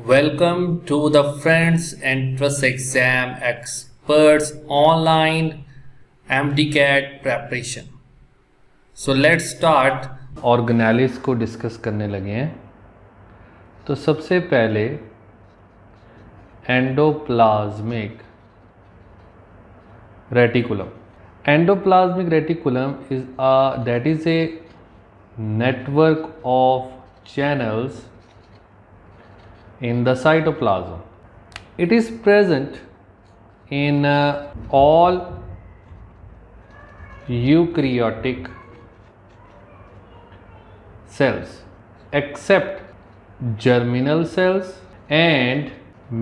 Welcome to the Friends Entrance Exam Experts Online MDCAT Preparation. So let's start. Organelles को discuss करने लगे हैं। तो सबसे पहले endoplasmic reticulum. Endoplasmic reticulum is a network of channels in the cytoplasm. It is present in all eukaryotic cells except germinal cells and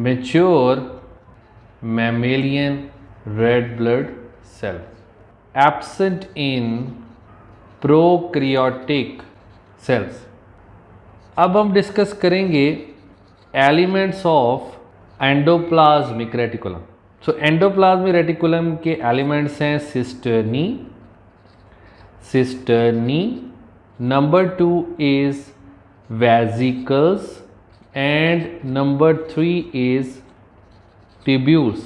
mature mammalian red blood cells. Absent in prokaryotic sales. अब हम discuss करेंगे elements of endoplasmic reticulum. So endoplasmic reticulum के elements हैं cisternae, number 2 is vesicles and number 3 is tubules.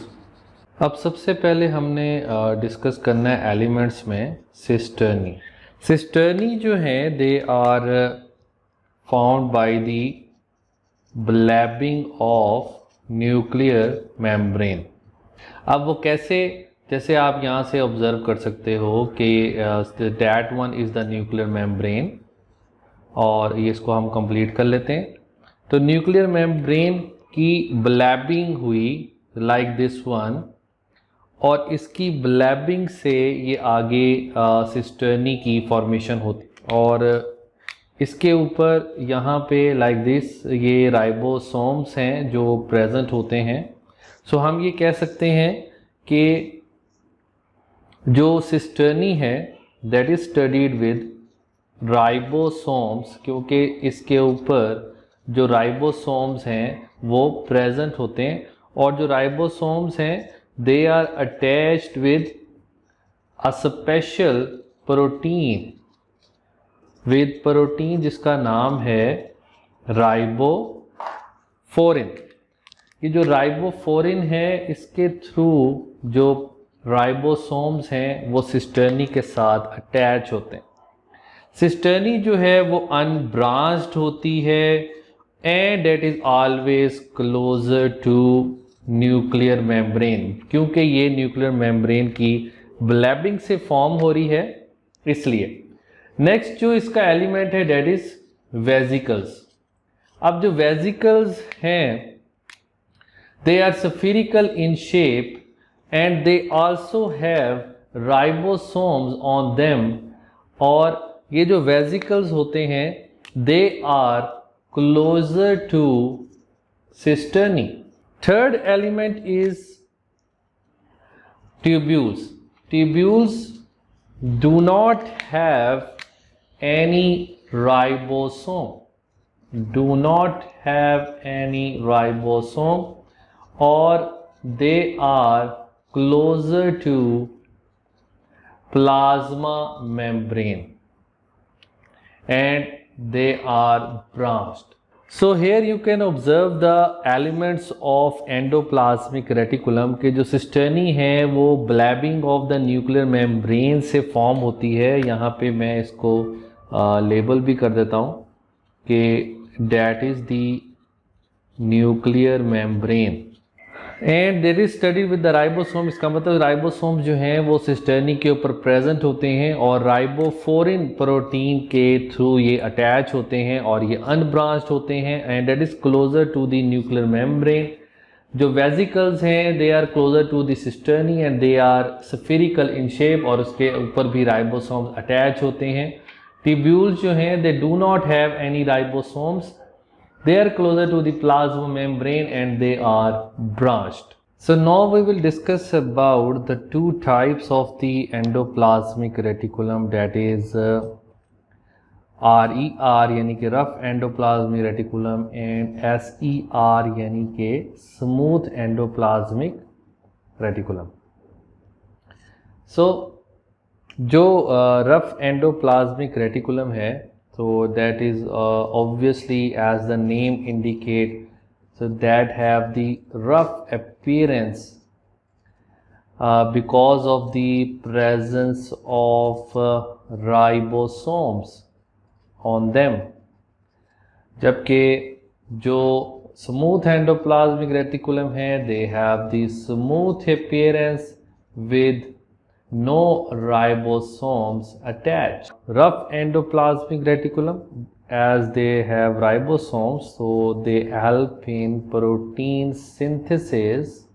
अब सबसे पहले हमने discuss करना है एलिमेंट्स में सिस्टर्नी जो हैं they are found by the blebbing of nuclear membrane. अब वो कैसे, जैसे आप यहाँ से ऑब्जर्व कर सकते हो कि that one is the nuclear membrane, और ये इसको हम कंप्लीट कर लेते हैं। तो न्यूक्लियर मेम्ब्रेन की ब्लैबिंग हुई लाइक दिस वन, और इसकी ब्लैबिंग से ये आगे सिस्टर्नी की फॉर्मेशन होती, और इसके ऊपर यहाँ पे लाइक दिस ये राइबोसोम्स हैं जो प्रेजेंट होते हैं। सो हम ये कह सकते हैं कि जो सिस्टर्नी है that is studied with ribosomes, क्योंकि इसके ऊपर जो राइबोसोम्स हैं वो प्रेजेंट होते हैं, और जो राइबोसोम्स हैं they are attached with a special protein जिसका नाम है राइबोफोरिन। ये जो राइबोफोरिन है इसके थ्रू जो राइबोसोम्स हैं वो सिस्टर्नी के साथ अटैच होते हैं। सिस्टर्नी जो है वो अनब्रांच्ड होती है and that is always closer to nuclear membrane, क्योंकि ये न्यूक्लियर मेम्ब्रेन की ब्लैबिंग से फॉर्म हो रही है इसलिए। नेक्स्ट जो इसका एलिमेंट है डेट इज वेसिकल्स। अब जो वेसिकल्स हैं they are spherical in shape and they also have ribosomes on them, और ये जो वेसिकल्स होते हैं they are closer to cisternae. Third element is tubules. Tubules do not have any ribosome, or they are closer to plasma membrane and they are branched. So here you can observe the elements of endoplasmic reticulum के जो cisternae है वो ब्लैबिंग of the nuclear membrane से form होती है। यहाँ पे मैं इसको लेबल भी कर देता हूँ कि that is the nuclear membrane and there is studied with the ribosome। इसका मतलब राइबोसोम जो हैं वो सिस्टर्नी के ऊपर प्रेजेंट होते हैं और राइबोफोरिन प्रोटीन के थ्रू ये अटैच होते हैं और ये अनब्रांच्ड होते हैं and that is closer to the nuclear membrane. जो वेसिकल्स हैं they are closer to the cisternae and they are spherical in shape, और उसके ऊपर भी राइबोसोम्स अटैच होते हैं। ट्यूब्यूल्स जो हैं they do not have any ribosomes, they are closer to the plasma membrane and they are branched. So now we will discuss about the two types of the endoplasmic reticulum, that is RER यानी कि rough endoplasmic reticulum and SER यानी कि smooth endoplasmic reticulum. So जो rough endoplasmic reticulum है, so that is obviously as the name indicate so that have the rough appearance because of the presence of ribosomes on them, जबकि जो smooth endoplasmic reticulum है they have the smooth appearance with no ribosomes attached. Rough endoplasmic reticulum, as they have ribosomes, so they help in protein synthesis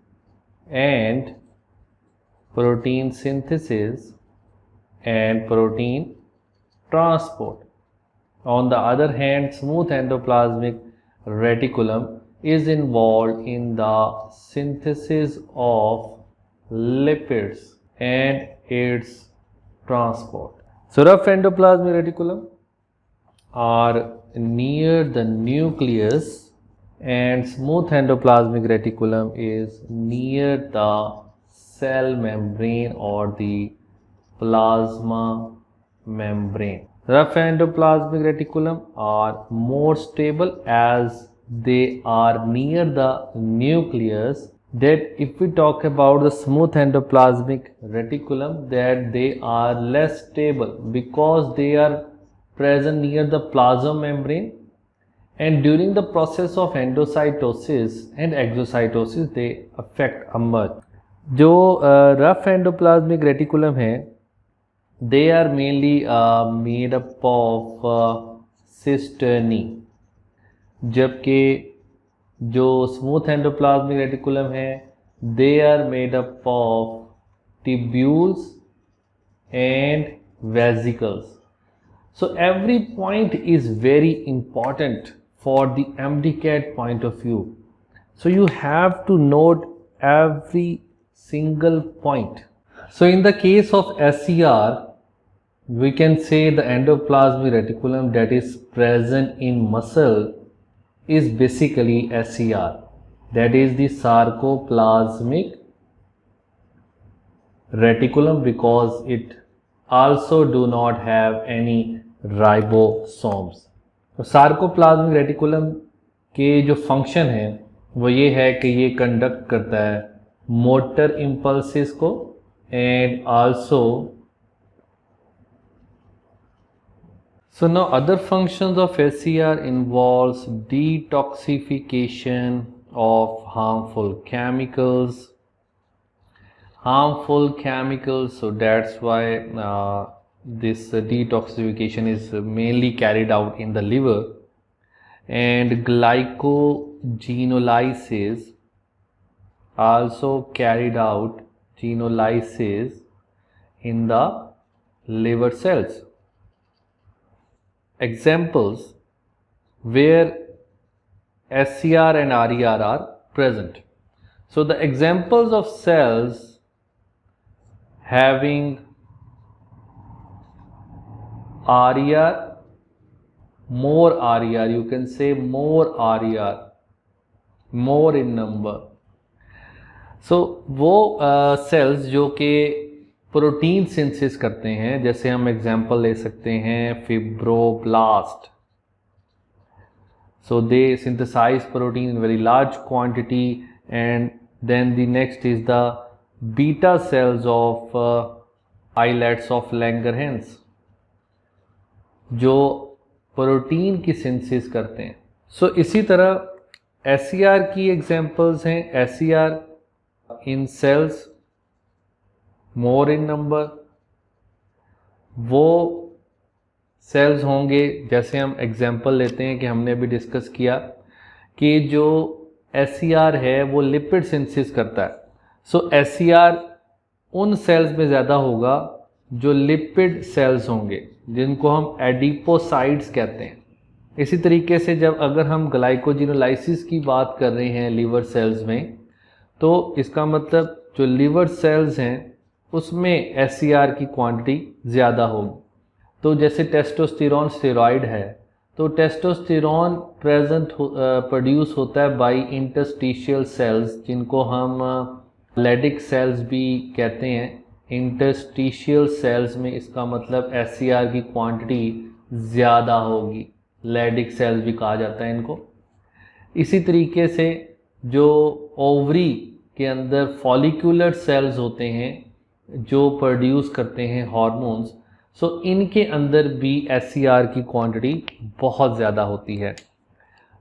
and protein transport. On the other hand, smooth endoplasmic reticulum is involved in the synthesis of lipids and its transport. So rough endoplasmic reticulum are near the nucleus and smooth endoplasmic reticulum is near the cell membrane or the plasma membrane. Rough endoplasmic reticulum are more stable as they are near the nucleus. That if we talk about the smooth endoplasmic reticulum, that they are less stable because they are present near the plasma membrane, and during the process of endocytosis and exocytosis they affect a much. जो rough endoplasmic reticulum है, they are mainly made up of cisternae, जबकि जो smooth endoplasmic reticulum है they are made up of tubules and vesicles. So every point is very important for the MDCAT point of view. So you have to note every single point. So in the case of SCR, we can say the endoplasmic reticulum that is present in muscle is basically SCR, that is the sarcoplasmic reticulum, because it also do not have any ribosomes. तो sarcoplasmic reticulum के जो function है वो ये है कि ये conduct करता है मोटर इम्पल्सिस को and also so now other functions of SCR involves detoxification of harmful chemicals, so that's why this detoxification is mainly carried out in the liver, and glycogenolysis also carried out genolysis in the liver cells. Examples where SCR and RER are present. So the examples of cells having RER, more RER, you can say more RER, more in number. So वो cells जो कि protein synthesis करते हैं, जैसे हम example ले सकते हैं fibroblast. So they synthesize protein in very large quantity, and then the next is the beta cells of islets of Langerhans जो प्रोटीन की सिंथेसिस करते हैं. So इसी तरह SCR की एग्जांपल्स हैं SCR in cells more in number. वो sales होंगे, जैसे हम एग्जांपल लेते हैं कि हमने अभी डिस्कस किया कि जो SCR है वो लिपिड सिंथेसिस करता है. सो SCR उन सेल्स में ज़्यादा होगा जो लिपिड सेल्स होंगे, जिनको हम एडिपोसाइट्स कहते हैं. इसी तरीके से जब अगर हम ग्लाइकोजिनोलाइसिस की बात कर रहे हैं लिवर सेल्स में, तो इसका मतलब जो लिवर सेल्स हैं उसमें SCR की क्वांटिटी ज़्यादा होगी. तो जैसे टेस्टोस्टेरोन स्टेरॉइड है, तो टेस्टोस्टेरोन प्रोड्यूस होता है बाय इंटरस्टिशियल सेल्स, जिनको हम लेडिक सेल्स भी कहते हैं. इंटरस्टिशियल सेल्स में इसका मतलब SCR की क्वांटिटी ज़्यादा होगी, लेडिक सेल्स भी कहा जाता है इनको. इसी तरीके से जो ओवरी के अंदर फॉलिकुलर सेल्स होते हैं जो प्रोड्यूस करते हैं हार्मोन्स, सो इनके अंदर भी SCR की क्वांटिटी बहुत ज़्यादा होती है।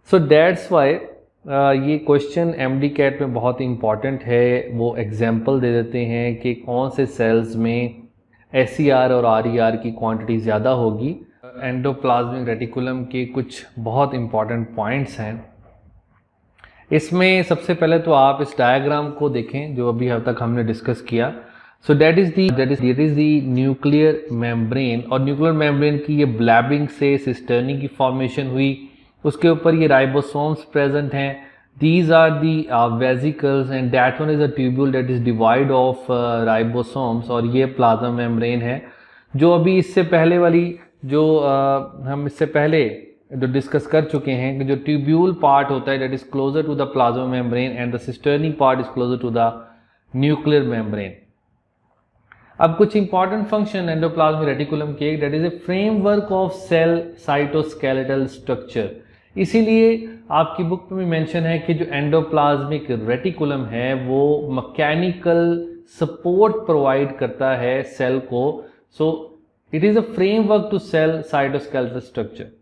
सो दैट्स वाई ये क्वेश्चन MD-CAT में बहुत इंपॉर्टेंट है। वो एग्जांपल दे देते हैं कि कौन से सेल्स में SCR और RER की क्वांटिटी ज़्यादा होगी। एंडोप्लाज्मिक रेटिकुलम के कुछ बहुत इंपॉर्टेंट पॉइंट्स हैं। इसमें सबसे पहले तो आप इस डायग्राम को देखें जो अभी अब तक हमने डिस्कस किया। So that is the nuclear membrane, और न्यूक्लियर मेम्ब्रेन की ये ब्लैबिंग से सिस्टर्नी की फॉर्मेशन हुई। उसके ऊपर ये राइबोसोम्स प्रेजेंट हैं। These are the vesicles and that one is a tubule that is devoid of ribosomes, और ये प्लाज्मा मेम्ब्रेन है। जो अभी इससे पहले वाली जो हम इससे पहले जो डिस्कस कर चुके हैं कि जो ट्यूब्यूल पार्ट होता है that is closer to the plasma membrane and the cisternae part is closer to the nuclear membrane. अब कुछ इंपॉर्टेंट फंक्शन एंडोप्लाज्मिक रेटिकुलम के, that is a framework of cell cytoskeletal structure. इसीलिए आपकी book में भी mention है कि जो एंडोप्लाज्मिक रेटिकुलम है वो मैकेनिकल सपोर्ट प्रोवाइड करता है सेल को। So it is a framework to cell cytoskeletal structure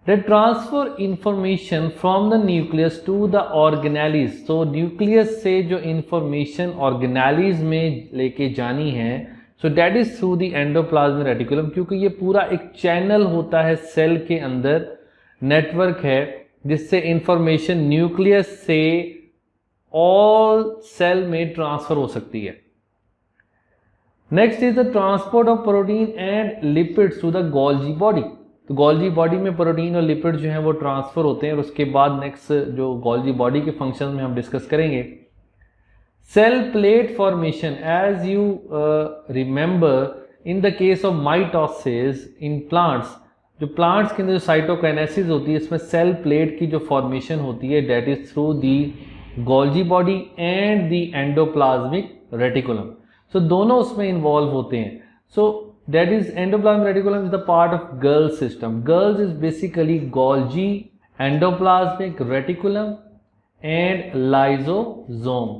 that transfer information from the nucleus to the organelles। so nucleus से जो information organelles में लेके जानी है, so that is through the endoplasmic reticulum, क्योंकि ये पूरा एक चैनल होता है सेल के अंदर, नेटवर्क है जिससे इंफॉर्मेशन न्यूक्लियस से ऑल सेल में ट्रांसफर हो सकती है। Next is the transport of protein and lipids to the Golgi body. तो गोल्जी बॉडी में प्रोटीन और लिपिड जो हैं वो ट्रांसफर होते हैं, और उसके बाद नेक्स्ट जो गोल्जी बॉडी के फंक्शन में हम डिस्कस करेंगे। Cell plate formation, as you remember in the case of mitosis in plants, जो प्लांट्स के अंदर जो साइटोकाइनेसिस होती है इसमें सेल प्लेट की जो फॉर्मेशन होती है that is through the Golgi body and the endoplasmic reticulum. So दोनों उसमें इन्वॉल्व होते हैं। सो that is endoplasmic reticulum is the part of Golgi system. Golgi is basically Golgi, endoplasmic reticulum and lysosome,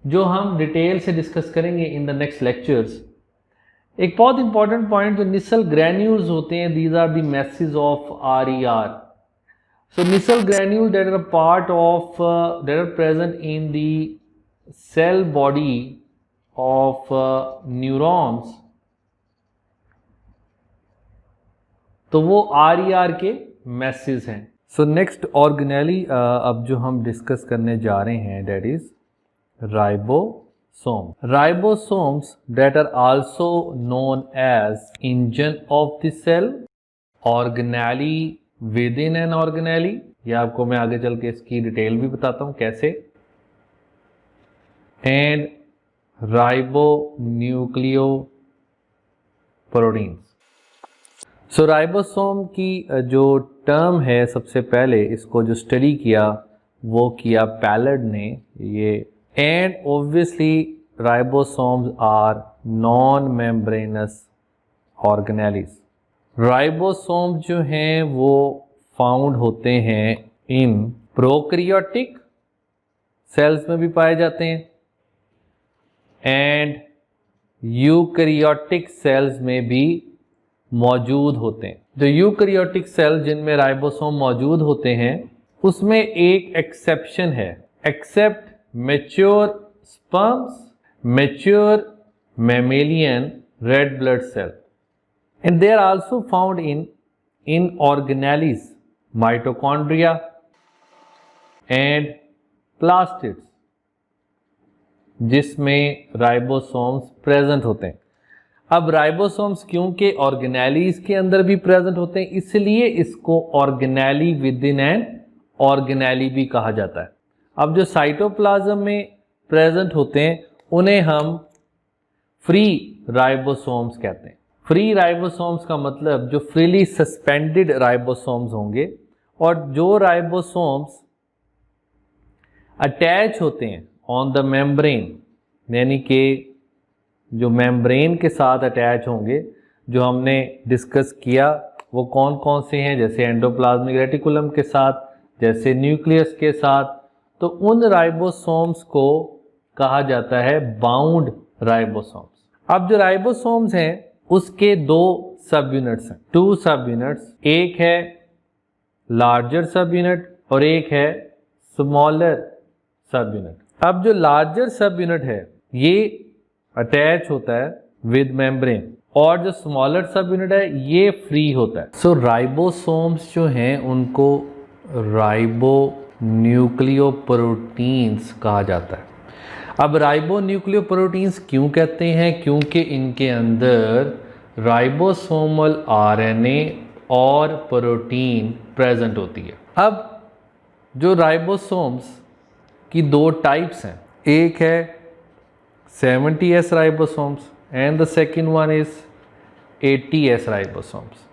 जो हम detail से discuss करेंगे in the next lectures. एक बहुत इंपॉर्टेंट पॉइंट जो निसल ग्रैन्यूल्स होते हैं, these are the message of RER। So Nissl granule that are part of that are present in the cell body of neurons, तो वो RER के message हैं। सो next organelle अब जो हम डिस्कस करने जा रहे हैं that is ribosome. Ribosomes that are also known as engine of the cell, organelle within an organelle. या आपको मैं आगे चल के इसकी डिटेल भी बताता हूं कैसे। And ribo nucleo proteins. So ribosome की जो टर्म है, सबसे पहले इसको जो स्टडी किया वो किया पैलेड ने ये। And obviously ribosomes are non membranous organelles. Ribosome जो हैं वो फाउंड होते हैं इन प्रोकैरियोटिक सेल्स में भी पाए जाते हैं एंड यूकैरियोटिक सेल्स में भी मौजूद होते हैं। जो यूकैरियोटिक सेल जिनमें राइबोसोम मौजूद होते हैं उसमें एक एक्सेप्शन है, except mature sperms, mature mammalian red blood cell, and they are also found in organelles, mitochondria and plastids, जिसमें राइबोसोम्स प्रेजेंट होते हैं। अब राइबोसोम्स क्योंकि ऑर्गेनेलीज के अंदर भी प्रेजेंट होते हैं इसलिए इसको organelle within an organelle भी कहा जाता है। अब जो साइटोप्लाज्म में प्रेजेंट होते हैं उन्हें हम फ्री राइबोसोम्स कहते हैं। फ्री राइबोसोम्स का मतलब जो फ्रीली सस्पेंडेड राइबोसोम्स होंगे, और जो राइबोसोम्स अटैच होते हैं ऑन द मेम्ब्रेन, यानी कि जो मेम्ब्रेन के साथ अटैच होंगे, जो हमने डिस्कस किया वो कौन कौन से हैं, जैसे एंडोप्लाज्मिक रेटिकुलम के साथ जैसे न्यूक्लियस के साथ, तो उन राइबोसोम्स को कहा जाता है बाउंड राइबोसोम्स। अब जो राइबोसोम्स हैं उसके दो सब यूनिट्स हैं, टू सब यूनिट्स, एक है लार्जर सब यूनिट और एक है स्मॉलर सब यूनिट। अब जो लार्जर सब यूनिट है ये अटैच होता है विद मेम्ब्रेन और जो स्मॉलर सब यूनिट है ये फ्री होता है। सो राइबोसोम्स जो हैं उनको राइबो न्यूक्लियोप्रोटीन्स कहा जाता है। अब राइबो न्यूक्लियोप्रोटीन्स क्यों कहते हैं? क्योंकि इनके अंदर राइबोसोमल आरएनए और प्रोटीन प्रेजेंट होती है। अब जो राइबोसोम्स की दो टाइप्स हैं, एक है 70S ribosomes and the second one is 80S ribosomes.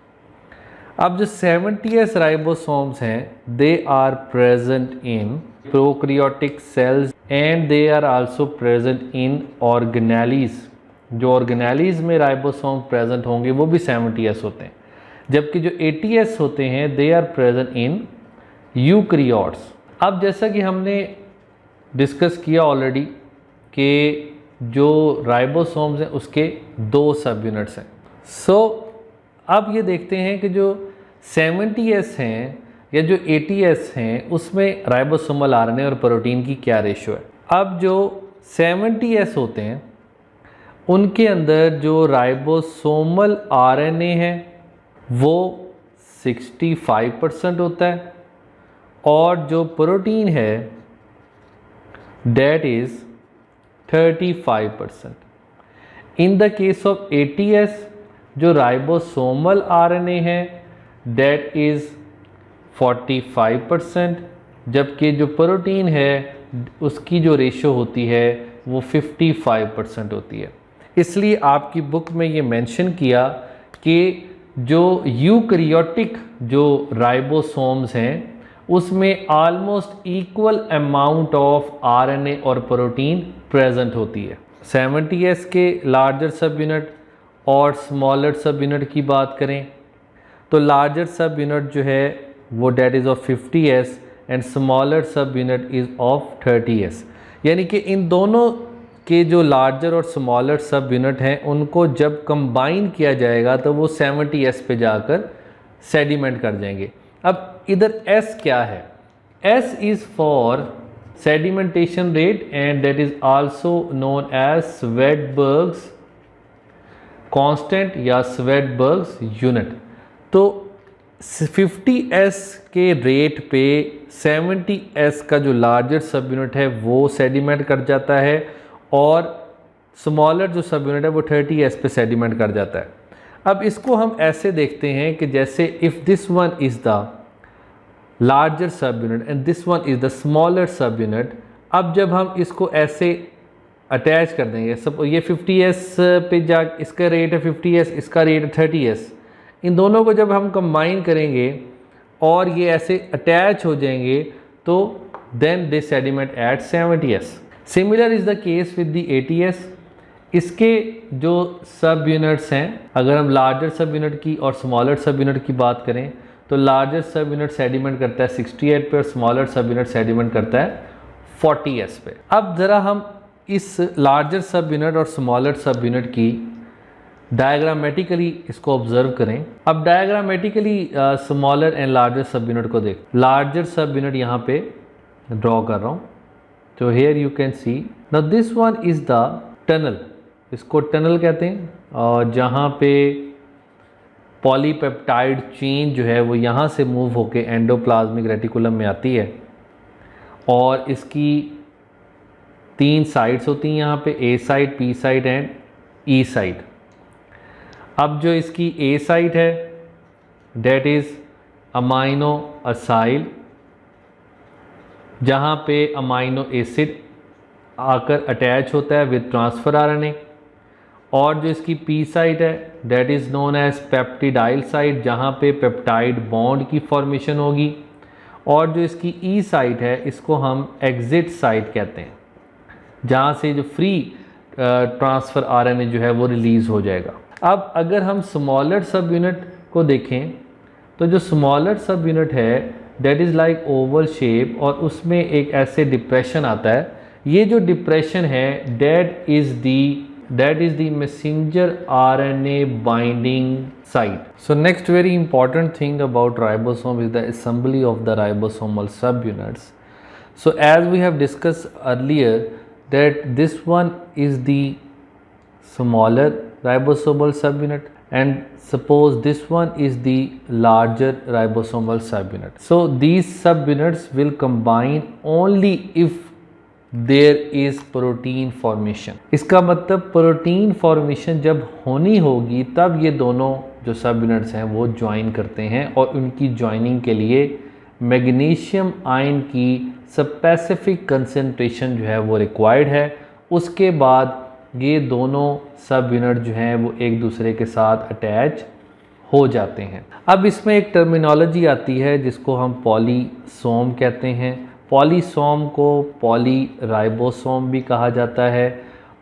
अब जो 70S राइबोसोम्स हैं they are present in prokaryotic cells and they are also present in organelles. जो ऑर्गेनेलीज में राइबोसोम प्रेजेंट होंगे वो भी 70S होते हैं, जबकि जो 80S होते हैं they are present in eukaryotes. अब जैसा कि हमने डिस्कस किया ऑलरेडी कि जो राइबोसोम्स हैं उसके दो सब यूनिट्स हैं। सो अब ये देखते हैं कि जो 70S हैं या जो 80S हैं उसमें राइबोसोमल आरएनए और प्रोटीन की क्या रेशो है। अब जो 70S होते हैं उनके अंदर जो राइबोसोमल आरएनए है वो 65% होता है और जो प्रोटीन है that is 35%। In the case of 80S जो राइबोसोमल आरएनए है that is 45%, जबकि जो प्रोटीन है उसकी जो रेशो होती है वो 55% होती है। इसलिए आपकी बुक में ये मेंशन किया कि जो यूकैरियोटिक जो राइबोसोम्स हैं उसमें almost equal amount of RNA और प्रोटीन प्रेजेंट होती है। 70S के लार्जर सब यूनिट और स्मॉलर सब यूनिट की बात करें तो लार्जर सब यूनिट जो है वो that is of 50S and smaller सब यूनिट इज़ ऑफ 30S। यानी कि इन दोनों के जो लार्जर और स्मॉलर सब यूनिट हैं उनको जब कंबाइन किया जाएगा तो वो 70S पे जाकर सेडिमेंट कर जाएंगे। अब इधर S क्या है? S is for sedimentation rate and that is also known as Svedberg's constant या स्वेडबर्ग्स यूनिट। तो 50S के रेट पे 70S का जो लार्जर सब यूनिट है वो सेडिमेंट कर जाता है और स्मॉलर जो सब यूनिट है वो 30S पे सेडिमेंट कर जाता है। अब इसको हम ऐसे देखते हैं कि जैसे if this one is the larger सब unit and this one is the smaller सब यूनिट, अब जब हम इसको ऐसे अटैच कर देंगे, सब ये 50S पे जा, इसका रेट है 50S, इसका रेट है 30S, इन दोनों को जब हम कंबाइन करेंगे और ये ऐसे अटैच हो जाएंगे तो then they sediment at 70S। Similar is the case with the 80S। इसके जो सब यूनिट्स हैं, अगर हम लार्जर सब यूनिट की और स्मॉलर सब यूनिट की बात करें तो लार्जर सब यूनिट सेडिमेंट करता है 68 पे और स्मॉलर सब यूनिट सेडिमेंट करता है 40S पे। अब ज़रा हम इस लार्जर सब यूनिट और स्मॉलर सब यूनिट की डायग्रामेटिकली इसको ऑब्जर्व करें। अब डायग्रामेटिकली स्मॉलर एंड लार्जर सब यूनिट को देख, लार्जर सब यूनिट यहाँ पे ड्रॉ कर रहा हूँ। तो here you can see now this one is the tunnel, इसको टनल कहते हैं, और जहाँ पे पॉलीपेप्टाइड चेन जो है वो यहाँ से मूव होके एंडोप्लाज्मिक रेटिकुलम में आती है और इसकी 3 साइड्स होती हैं यहाँ पे, A side, P side and E side. अब जो इसकी ए साइड है डेट इज़ अमाइनो असाइल, जहाँ पे अमाइनो एसिड आकर अटैच होता है विद ट्रांसफर आरएनए, और जो इसकी पी साइट है that is known as peptidyl site, जहाँ पे पेप्टाइड बॉन्ड की फॉर्मेशन होगी, और जो इसकी ई साइट है इसको हम एग्जिट साइट कहते हैं, जहाँ से जो फ्री ट्रांसफ़र आरएनए जो है वो रिलीज़ हो जाएगा। अब अगर हम स्मॉलर सब यूनिट को देखें तो जो स्मॉलर सब यूनिट है that is like Oval shape और उसमें एक ऐसे डिप्रेशन आता है। ये जो डिप्रेशन है that is the messenger RNA binding site. So next very important thing about ribosome is the assembly of the ribosomal सब units. So as we have discussed earlier that this one is the smaller ribosomal subunit and suppose this one is the larger ribosomal subunit. So these subunits will combine only if there is protein formation. इसका मतलब protein formation जब होनी होगी तब ये दोनों जो subunits हैं वो ज्वाइन करते हैं और उनकी ज्वाइनिंग के लिए मैग्नीशियम आयन की स्पेसिफिक कंसंट्रेशन जो है वो रिक्वायर्ड है। उसके बाद ये दोनों सब यूनिट जो हैं वो एक दूसरे के साथ अटैच हो जाते हैं। अब इसमें एक टर्मिनोलॉजी आती है जिसको हम पॉलीसोम कहते हैं। पॉलीसोम को पॉलीराइबोसोम भी कहा जाता है।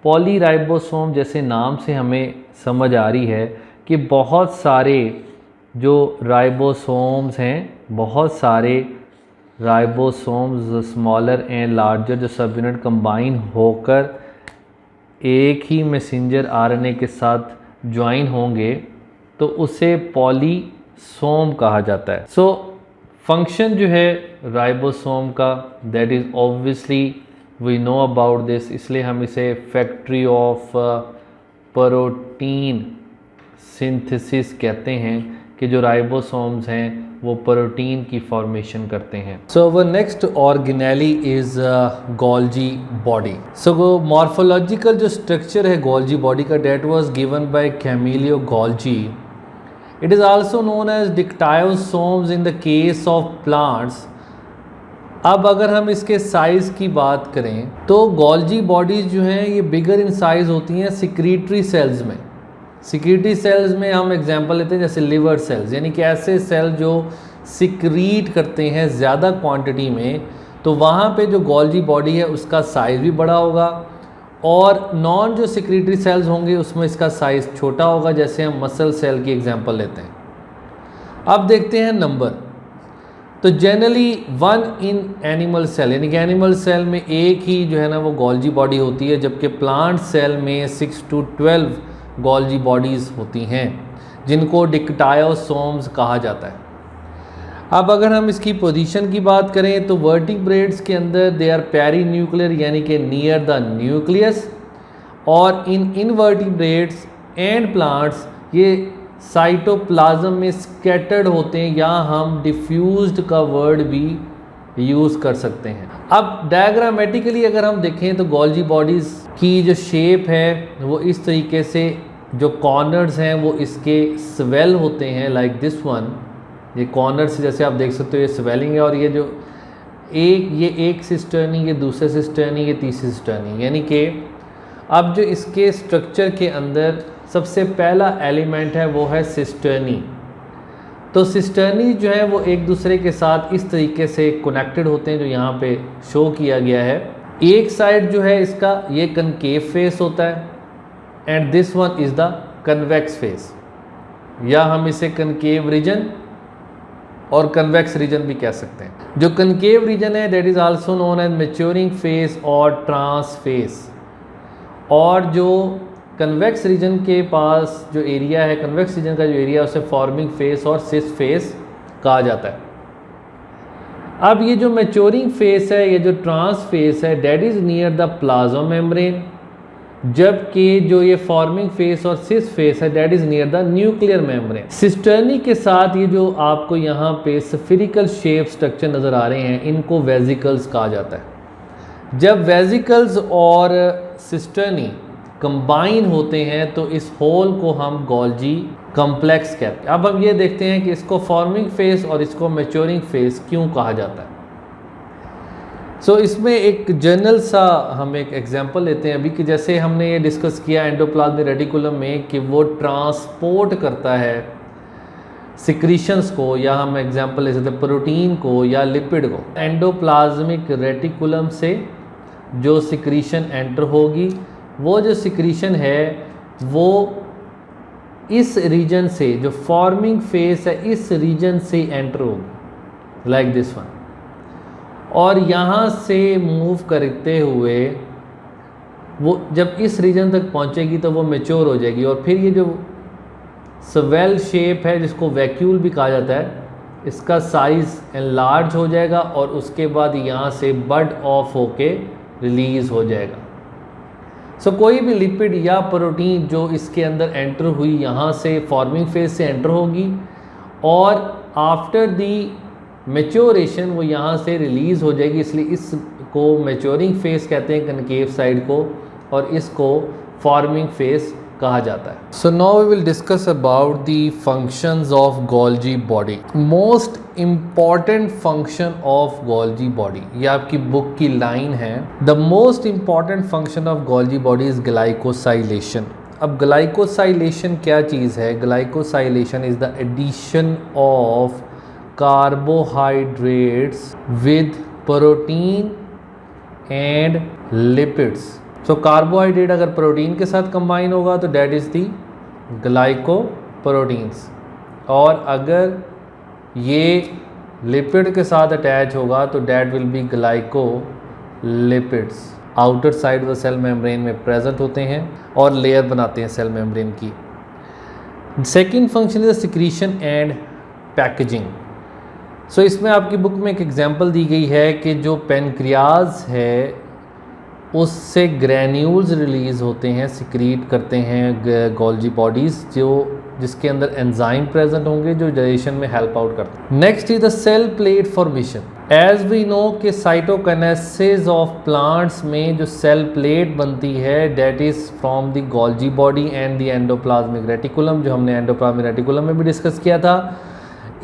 पॉलीराइबोसोम जैसे नाम से हमें समझ आ रही है कि बहुत सारे जो राइबोसोम्स हैं, बहुत सारे राइबोसोम्स स्मॉलर एंड लार्जर जो सब यूनिट कंबाइन होकर एक ही मैसेंजर आरएनए के साथ ज्वाइन होंगे तो उसे पॉलीसोम कहा जाता है। सो फंक्शन जो है राइबोसोम का that is obviously we know about this, इसलिए हम इसे फैक्ट्री ऑफ प्रोटीन सिंथेसिस कहते हैं कि जो राइबोसोम्स हैं वो प्रोटीन की फॉर्मेशन करते हैं। So our next organelle is Golgi body. So morphological जो स्ट्रक्चर है गोल्जी बॉडी का that was given by Camillo Golgi. It is also known as dictyosomes in the case of plants. अब अगर हम इसके साइज़ की बात करें तो गोल्जी बॉडीज़ जो हैं ये बिगर इन साइज़ होती हैं सिक्रीटरी सेल्स में। सिक्रीटरी सेल्स में हम एग्जांपल लेते हैं जैसे लिवर सेल्स, यानी कि ऐसे सेल जो सिक्रीट करते हैं ज़्यादा क्वांटिटी में, तो वहाँ पे जो गोल्जी बॉडी है उसका साइज़ भी बड़ा होगा और नॉन जो सिक्रीटरी सेल्स होंगे उसमें इसका साइज़ छोटा होगा। जैसे हम मसल सेल की एग्जांपल लेते हैं। अब देखते हैं नंबर। तो जनरली 1 इन एनिमल सेल, यानी कि एनिमल सेल में एक ही जो है ना वो गोल्जी बॉडी होती है, जबकि प्लांट सेल में 6 to 12 गोल्जी बॉडीज़ होती हैं जिनको डिक्टायोसोम्स कहा जाता है। अब अगर हम इसकी पोजीशन की बात करें तो वर्टिब्रेट्स के अंदर दे आर पेरी न्यूक्लियर, यानी कि नियर द न्यूक्लियस, और इन इनवर्टिब्रेट्स एंड प्लांट्स ये साइटोप्लाज्म में स्कैटर्ड होते हैं, या हम डिफ्यूज्ड का वर्ड भी यूज़ कर सकते हैं। अब डायग्रामेटिकली अगर हम देखें तो गोल्जी बॉडीज़ की जो शेप है वो इस तरीके से, जो कॉर्नर्स हैं वो इसके स्वेल होते हैं लाइक दिस वन। ये कॉर्नर्स जैसे आप देख सकते हो ये स्वेलिंग है, और ये जो एक सिस्टर्नी, ये दूसरे सिस्टर्नी, ये तीसरी सिस्टर्नी, यानी कि अब जो इसके स्ट्रक्चर के अंदर सबसे पहला एलिमेंट है वो है सिस्टर्नी। तो सिस्टर्नी जो है वो एक दूसरे के साथ इस तरीके से कनेक्टेड होते हैं जो यहाँ पे शो किया गया है। एक साइड जो है इसका ये कनकेव फेस होता है and this one is the convex face, या हम इसे कनकेव रीजन और कन्वेक्स रीजन भी कह सकते हैं। जो कनकेव रीजन है that is also known as maturing face और ट्रांस फेस, और जो कन्वेक्स रीजन के पास जो एरिया है, कन्वेक्स रीजन का जो एरिया है उसे फॉर्मिंग फेस और सिस फेस कहा जाता है। अब ये जो मैच्योरिंग फेस है, ये जो ट्रांस फेस है that is near the plasma membrane, जबकि जो ये फॉर्मिंग फेस और सिस फेस है that is near the nuclear membrane. Cisternae के साथ ये जो आपको यहाँ पे स्फेरिकल शेप स्ट्रक्चर नज़र आ रहे हैं इनको वेजिकल्स कहा जाता है। जब वेजिकल्स और सिस्टर्नी कंबाइन होते हैं तो इस होल को हम गोल्जी कॉम्प्लेक्स कहते हैं। अब हम ये देखते हैं कि इसको फॉर्मिंग फेस और इसको मैच्योरिंग फेस क्यों कहा जाता है। सो इसमें एक जनरल सा हम एक एग्जांपल लेते हैं अभी, कि जैसे हमने ये डिस्कस किया एंडोप्लाज्मिक रेटिकुलम में कि वो ट्रांसपोर्ट करता है सिक्रीशंस को, या हम एग्जांपल ले सकते हैं प्रोटीन को या लिपिड को। एंडोप्लाज्मिक रेटिकुलम से जो सिक्रीशन एंटर होगी, वो जो सिक्रीशन है वो इस रीजन से, जो फॉर्मिंग फेस है इस रीजन से एंटर होगी। लाइक दिस वन, और यहाँ से मूव करते हुए वो जब इस रीजन तक पहुँचेगी तो वो मैच्योर हो जाएगी, और फिर ये जो स्वेल शेप है जिसको वैक्यूल भी कहा जाता है, इसका साइज़ एनलार्ज हो जाएगा और उसके बाद यहाँ से बड ऑफ होके रिलीज़ हो जाएगा। सो कोई भी लिपिड या प्रोटीन जो इसके अंदर एंटर हुई यहाँ से फॉर्मिंग फेज से एंटर होगी, और आफ्टर दी मैच्योरेशन वो यहाँ से रिलीज़ हो जाएगी, इसलिए इसको मैच्योरिंग फेज कहते हैं कनकेव साइड को, और इसको फॉर्मिंग फेज कहा जाता है। So now we will discuss about the functions of Golgi body. Most important function of Golgi body, ये आपकी बुक की लाइन है, the most important function of Golgi body is glycosylation. अब ग्लाइकोसाइलेशन क्या चीज़ है? Glycosylation is the addition of carbohydrates with protein and lipids. So carbohydrate अगर protein के साथ कंबाइन होगा तो डैट इज़ दी ग्लाइकोप्रोटीन्स, और अगर ये लिपिड के साथ अटैच होगा तो that will be glycolipids. Outer side व सेल मेम्ब्रेन में प्रेजेंट होते हैं और लेयर बनाते हैं सेल मेम्ब्रेन की। Second function is secretion and packaging. So इसमें आपकी बुक में एक एग्जांपल दी गई है कि जो पेनक्रियाज है उससे ग्रैन्यूल्स रिलीज़ होते हैं, सिक्रीट करते हैं गोल्जी बॉडीज़, जिसके अंदर एंजाइम प्रेजेंट होंगे जो डाइजेशन में हेल्प आउट करते हैं। Next is the cell plate formation. As we know कि साइटोकाइनेसिस ऑफ प्लांट्स में जो सेल प्लेट बनती है that is from the Golgi body and the endoplasmic reticulum, जो हमने एंडोप्लाज्मिक रेटिकुलम में भी डिस्कस किया था।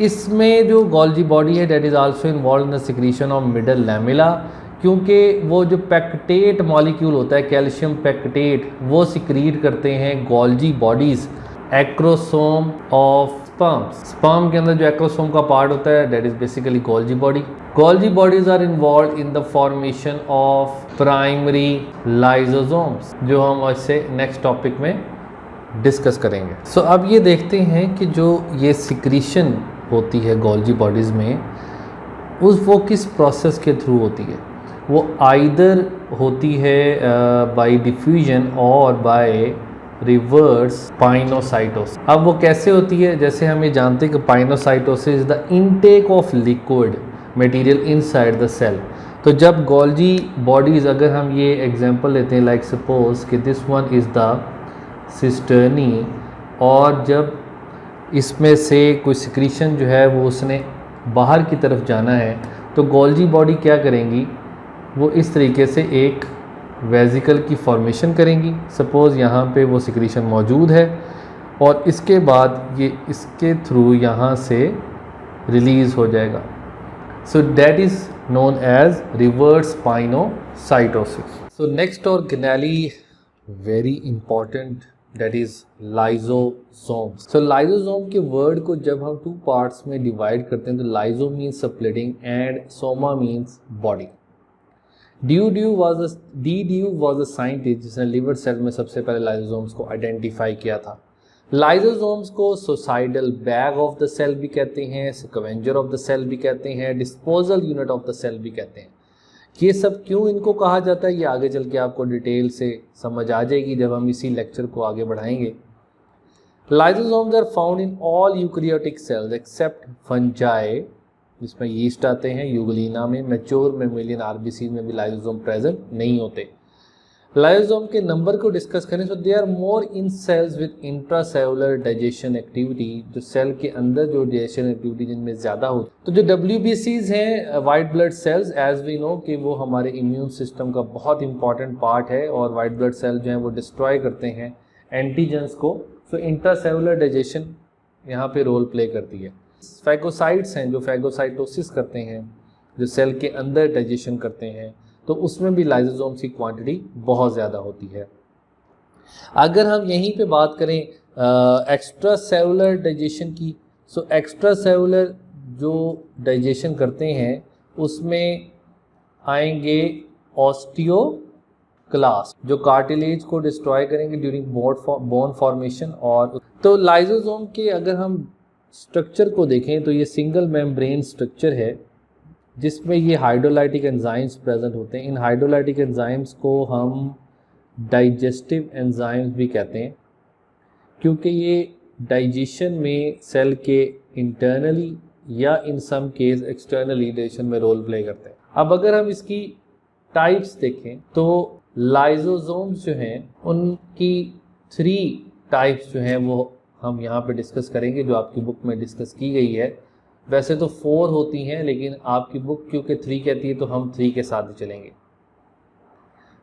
इसमें जो गोल्जी बॉडी है that is also involve in the secretion of middle lamella, क्योंकि वो जो पैक्टेट मॉलिक्यूल होता है कैल्शियम पैक्टेट, वो सिक्रीट करते हैं Golgi bodies acrosome of sperm के अंदर जो एक्रोसोम का पार्ट होता है that is basically Golgi body. Golgi bodies are involved in the formation of primary lysosomes, जो हम इससे नेक्स्ट टॉपिक में डिस्कस करेंगे। सो अब ये देखते हैं कि जो ये सिक्रीशन होती है गोल्जी बॉडीज़ में, वो किस प्रोसेस के थ्रू होती है। वो आइदर होती है बाय डिफ्यूजन और बाय रिवर्स पाइनोसाइटोसिस। अब वो कैसे होती है? जैसे हम ये जानते हैं कि pinocytosis is the intake of liquid material inside the cell. तो जब गोल्जी बॉडीज़, अगर हम ये एग्जांपल लेते हैं लाइक सपोज कि this one is the cisternae, और जब इसमें से कोई सिक्रीशन जो है वो उसने बाहर की तरफ जाना है, तो गोल्जी बॉडी क्या करेंगी, वो इस तरीके से एक वेजिकल की फॉर्मेशन करेंगी। सपोज़ यहाँ पे वो सिक्रीशन मौजूद है, और इसके बाद ये इसके थ्रू यहाँ से रिलीज़ हो जाएगा। So that is known as reverse pinocytosis. So next organelle very important, that is lysosomes. So lysosome के वर्ड को जब हम टू पार्ट्स में डिवाइड करते हैं तो lyso means splitting and soma means body. De was a scientist जिसने liver cell में सबसे पहले लाइजोसोम्स को आइडेंटिफाई किया था। लाइजोसोम्स को suicidal bag of the cell भी कहते हैं, स्कैवेंजर ऑफ द सेल भी कहते हैं, disposal unit of the cell भी कहते हैं। ये सब क्यों इनको कहा जाता है ये आगे चल के आपको डिटेल से समझ आ जाएगी जब हम इसी लेक्चर को आगे बढ़ाएंगे। Lysosomes are found in all eukaryotic cells except fungi, जिसमें यीस्ट आते हैं, यूग्लिना में, मैच्योर मेमेलियन आरबीसी में भी लाइजोसोम प्रेजेंट नहीं होते। लाइजोसोम के नंबर को डिस्कस करें तो they are more in cells with intracellular digestion activity, जो सेल के अंदर जो डाइजेशन एक्टिविटी जिनमें ज़्यादा होती। तो जो WBCs हैं white blood cells, as we know कि वो हमारे इम्यून सिस्टम का बहुत इंपॉर्टेंट पार्ट है, और वाइट ब्लड सेल जो हैं वो डिस्ट्रॉय करते हैं एंटीजेंस को। सो इंट्रासेलुलर डाइजेशन यहाँ पे रोल प्ले करती है। फैगोसाइट्स हैं जो फैगोसाइटोसिस करते हैं, जो सेल के अंदर डाइजेशन करते हैं, तो उसमें भी लाइजोसोम्स की क्वांटिटी बहुत ज़्यादा होती है। अगर हम यहीं पे बात करें एक्स्ट्रा सेलुलर डाइजेशन की, सो एक्स्ट्रा सेलुलर जो डाइजेशन करते हैं उसमें आएंगे ऑस्टियोक्लास्ट, जो कार्टिलेज को डिस्ट्रॉय करेंगे ड्यूरिंग बोन फॉर्मेशन। और तो लाइजोसोम के अगर हम स्ट्रक्चर को देखें तो ये सिंगल मेम्ब्रेन स्ट्रक्चर है, जिसमें ये हाइड्रोलाइटिक एंजाइम्स प्रेजेंट होते हैं। इन हाइड्रोलाइटिक एंजाइम्स को हम डाइजेस्टिव एंजाइम्स भी कहते हैं, क्योंकि ये डाइजेशन में सेल के इंटरनली या इन सम केस एक्सटर्नली डाइजेशन में रोल प्ले करते हैं। अब अगर हम इसकी टाइप्स देखें तो लाइसोसोम्स जो हैं उनकी 3 टाइप्स जो हैं वो हम यहाँ पे डिस्कस करेंगे, जो आपकी बुक में डिस्कस की गई है। वैसे तो 4 होती हैं, लेकिन आपकी बुक क्योंकि 3 कहती है तो हम 3 के साथ ही चलेंगे।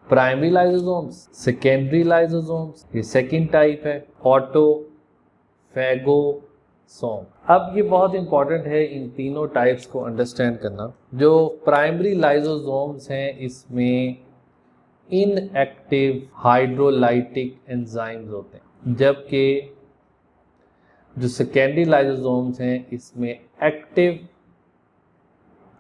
प्राइमरी लाइसोसोम्स, सेकेंडरी लाइसोसोम्स, ये सेकेंड टाइप है, ऑटोफैगोसोम। अब ये बहुत इंपॉर्टेंट है इन तीनों टाइप्स को अंडरस्टैंड करना। जो प्राइमरी लाइसोसोम्स हैं इसमें इनएक्टिव हाइड्रोलाइटिक एंजाइम्स होते हैं, जबकि जो सेकेंडरी लाइसोसोम्स हैं इसमें एक्टिव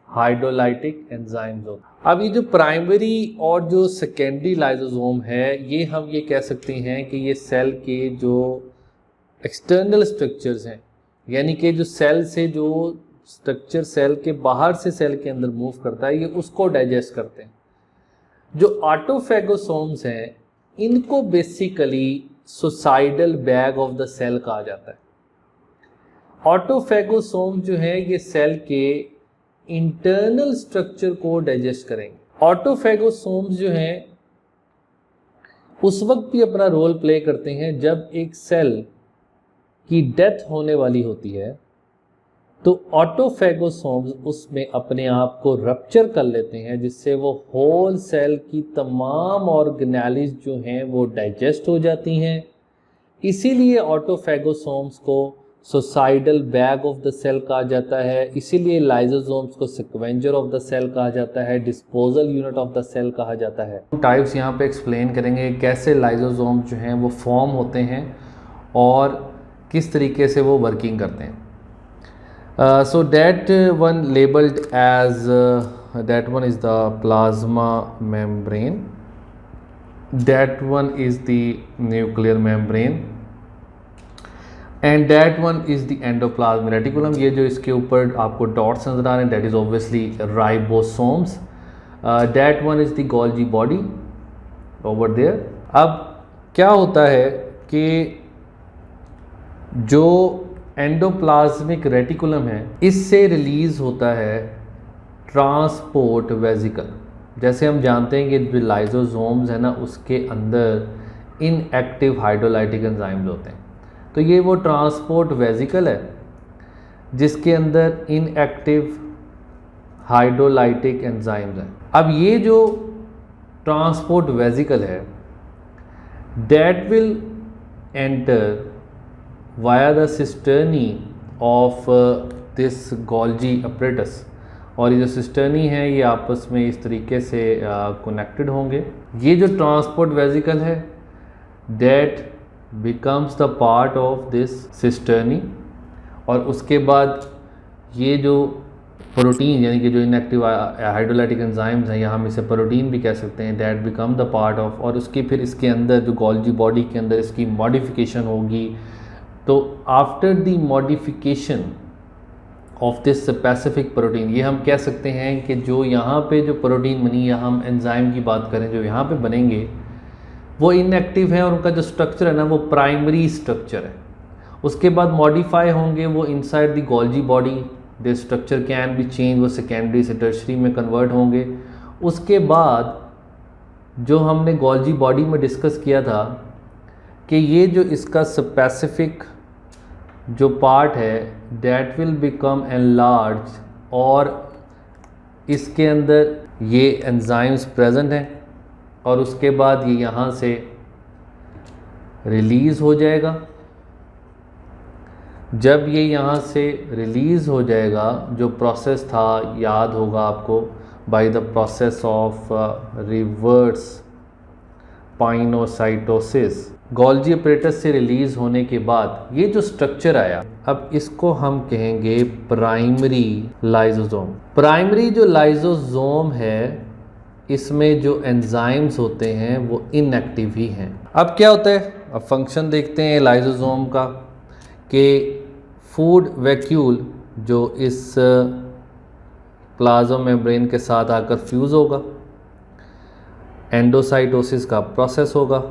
हाइड्रोलाइटिक एंजाइम्स होते हैं। अब ये जो प्राइमरी और जो सेकेंडरी लाइसोसोम है, ये हम ये कह सकते हैं कि ये सेल के जो एक्सटर्नल स्ट्रक्चर्स हैं, यानी कि जो सेल से जो स्ट्रक्चर सेल के बाहर से सेल के अंदर मूव करता है, ये उसको डाइजेस्ट करते हैं। जो ऑटोफैगोसोम्स हैं इनको basically suicidal bag of the cell कहा जाता है। ऑटोफैगोसोम जो है ये सेल के इंटरनल स्ट्रक्चर को डाइजेस्ट करेंगे। ऑटोफैगोसोम्स जो हैं उस वक्त भी अपना रोल प्ले करते हैं जब एक सेल की डेथ होने वाली होती है, तो ऑटोफैगोसोम्स उसमें अपने आप को रप्चर कर लेते हैं, जिससे वो होल सेल की तमाम ऑर्गेनेलिज जो हैं वो डाइजेस्ट हो जाती हैं। इसीलिए ऑटोफैगोसोम्स को suicidal bag of the cell कहा जाता है, इसीलिए लाइसोसोम्स को सिक्वेंजर ऑफ द सेल कहा जाता है, disposal unit of the cell कहा जाता है। टाइप्स यहाँ पे एक्सप्लेन करेंगे कैसे लाइसोसोम्स जो हैं वो फॉर्म होते हैं और किस तरीके से वो वर्किंग करते हैं। So that one labeled as that one is the plasma membrane, that one is the nuclear membrane, and that one is the endoplasmic reticulum। ये जो इसके ऊपर आपको डॉट्स नजर आ रहे हैं, that is obviously ribosomes, that one is the Golgi body over there। अब क्या होता है कि जो एंडोप्लाज्मिक रेटिकुलम है इससे रिलीज होता है ट्रांसपोर्ट वेजिकल। जैसे हम जानते हैं कि जो लाइसोसोम्स है ना उसके अंदर इनएक्टिव हाइड्रोलाइटिक एंजाइम्स होते हैं, तो ये वो ट्रांसपोर्ट वेजिकल है जिसके अंदर इनएक्टिव हाइड्रोलाइटिक एंजाइम्स हैं। अब ये जो ट्रांसपोर्ट वेजिकल है that will enter via the cisternae of this Golgi apparatus, और ये जो सिस्टर्नी है ये आपस में इस तरीके से कनेक्टेड होंगे। ये जो ट्रांसपोर्ट वेजिकल है that becomes the part of this cisternae, और उसके बाद ये जो प्रोटीन यानी कि जो इनएक्टिव हाइड्रोलाइटिक एंजाइम्स हैं, या हम इसे प्रोटीन भी कह सकते हैं, that become the part of, और उसकी फिर इसके अंदर जो गोल्जी बॉडी के अंदर इसकी मॉडिफिकेशन होगी। तो after the modification of this specific protein, ये हम कह सकते हैं कि जो यहाँ पे जो प्रोटीन बनी, या हम एंजाइम की बात करें जो यहाँ पे बनेंगे वो इनएक्टिव है और उनका जो स्ट्रक्चर है ना वो प्राइमरी स्ट्रक्चर है। उसके बाद मॉडिफाई होंगे वो inside the Golgi body, the structure can be change, वो सेकेंडरी से टर्शरी में कन्वर्ट होंगे। उसके बाद जो हमने गोल्जी बॉडी में डिस्कस किया था कि ये जो इसका स्पेसिफिक जो पार्ट है दैट विल बिकम एनलार्ज, और इसके अंदर ये एंजाइम्स प्रेजेंट हैं, और उसके बाद ये यहाँ से रिलीज़ हो जाएगा। जब ये यहाँ से रिलीज़ हो जाएगा, जो प्रोसेस था याद होगा आपको, bye the process of reverse pinocytosis, Golgi apparatus से रिलीज़ होने के बाद ये जो स्ट्रक्चर आया, अब इसको हम कहेंगे प्राइमरी लाइसोसोम। प्राइमरी जो लाइसोसोम है इसमें जो एंजाइम्स होते हैं वो इनएक्टिव ही हैं। अब क्या होता है, अब फंक्शन देखते हैं लाइसोसोम का, कि फूड वैक्यूल जो इस प्लाज्मा मेम्ब्रेन के साथ आकर फ्यूज़ होगा, एंडोसाइटोसिस का प्रोसेस होगा।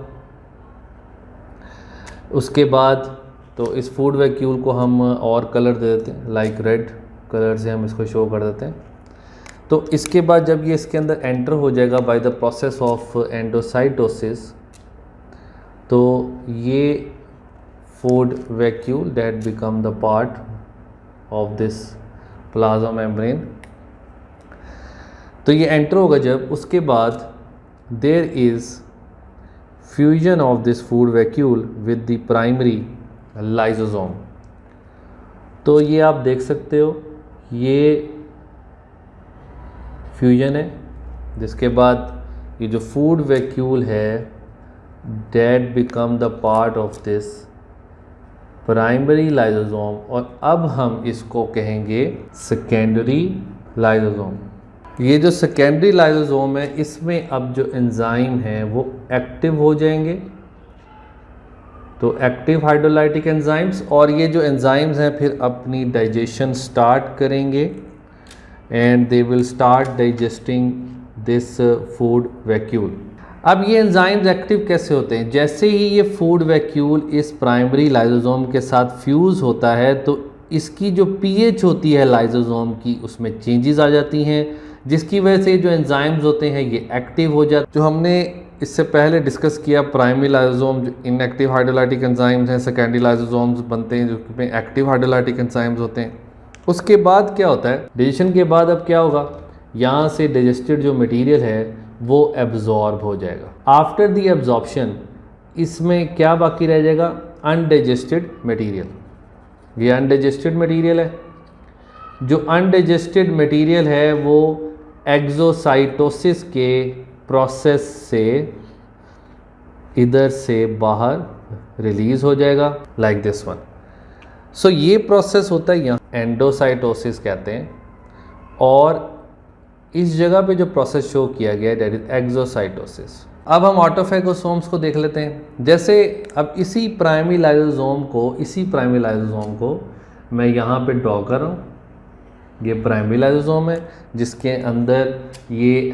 उसके बाद तो इस फूड वैक्यूल को हम और कलर दे देते हैं, लाइक रेड कलर से हम इसको शो कर देते हैं। तो इसके बाद जब ये इसके अंदर एंटर हो जाएगा by the process of endocytosis, तो ये food vacuole that become the part of this plasma membrane, तो ये एंटर होगा जब, उसके बाद there is fusion of this food vacuole with the primary lysosome. तो ये आप देख सकते हो, ये फ्यूजन है, जिसके बाद ये जो फूड वैक्यूल है that become the part of this primary lysosome, और अब हम इसको कहेंगे सेकेंडरी लाइसोसोम। ये जो सेकेंडरी लाइसोसोम है, इसमें अब जो एंजाइम हैं वो एक्टिव हो जाएंगे, तो एक्टिव हाइड्रोलाइटिक एंजाइम्स, और ये जो एंजाइम्स हैं फिर अपनी डाइजेशन स्टार्ट करेंगे and they will start digesting this food vacuole. अब ये एंजाइम्स एक्टिव कैसे होते हैं? जैसे ही ये फूड वैक्यूल इस प्राइमरी लाइसोसोम के साथ फ्यूज़ होता है तो इसकी जो पीएच होती है लाइसोसोम की, उसमें चेंजेस आ जाती हैं, जिसकी वजह से जो एंजाइम्स होते हैं ये एक्टिव हो जाते। जो हमने इससे पहले डिस्कस किया, प्राइमरी लाइसोसोम जो इनएक्टिव हाइड्रोलाइटिक एंजाइम्स हैं, सेकेंडरी लाइसोसोम्स बनते हैं जो कि एक्टिव हाइड्रोलाइटिक एंजाइम्स होते हैं। उसके बाद क्या होता है, डाइजेशन के बाद अब क्या होगा, यहाँ से डाइजेस्टेड जो मटेरियल है वो एब्जॉर्ब हो जाएगा। आफ्टर द एब्जॉर्प्शन इसमें क्या बाकी रह जाएगा, अनडाइजेस्टेड मटेरियल। ये अनडाइजेस्टेड मटेरियल है, जो अनडाइजेस्टेड मटेरियल है वो एक्सोसाइटोसिस के प्रोसेस से इधर से बाहर रिलीज हो जाएगा, लाइक दिस वन। सो ये प्रोसेस होता है यहाँ एंडोसाइटोसिस कहते हैं, और इस जगह पे जो प्रोसेस शो किया गया है दैट इज एक्सोसाइटोसिस। अब हम ऑटोफैगोसोम्स को देख लेते हैं। जैसे अब इसी प्राइमरी लाइसोसोम को मैं यहाँ पे ड्रॉ कर रहा हूँ, ये प्राइमरी लाइसोसोम है जिसके अंदर ये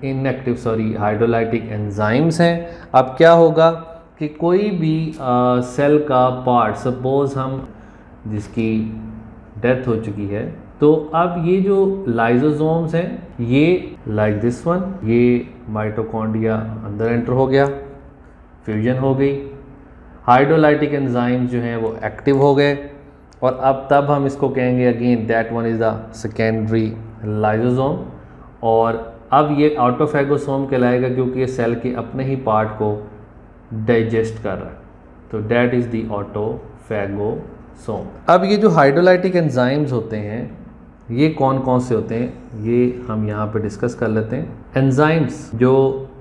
इनएक्टिव हाइड्रोलाइटिक एंजाइम्स हैं। अब क्या होगा कि कोई भी सेल का पार्ट, सपोज हम जिसकी डेथ हो चुकी है, तो अब ये जो लाइसोसोम्स हैं ये लाइक दिस वन, ये माइटोकॉन्ड्रिया अंदर एंटर हो गया, फ्यूजन हो गई, हाइड्रोलाइटिक एंजाइम्स जो हैं वो एक्टिव हो गए, और अब तब हम इसको कहेंगे again that one is the secondary lysosome. और अब ये ऑटोफैगोसोम कहलाएगा क्योंकि ये सेल के अपने ही पार्ट को डाइजेस्ट कर रहा है, तो दैट इज़ द ऑटोफैगोसोम। अब ये जो हाइड्रोलाइटिक एंजाइम्स होते हैं ये कौन कौन से होते हैं, ये हम यहाँ पे डिस्कस कर लेते हैं। एंजाइम्स जो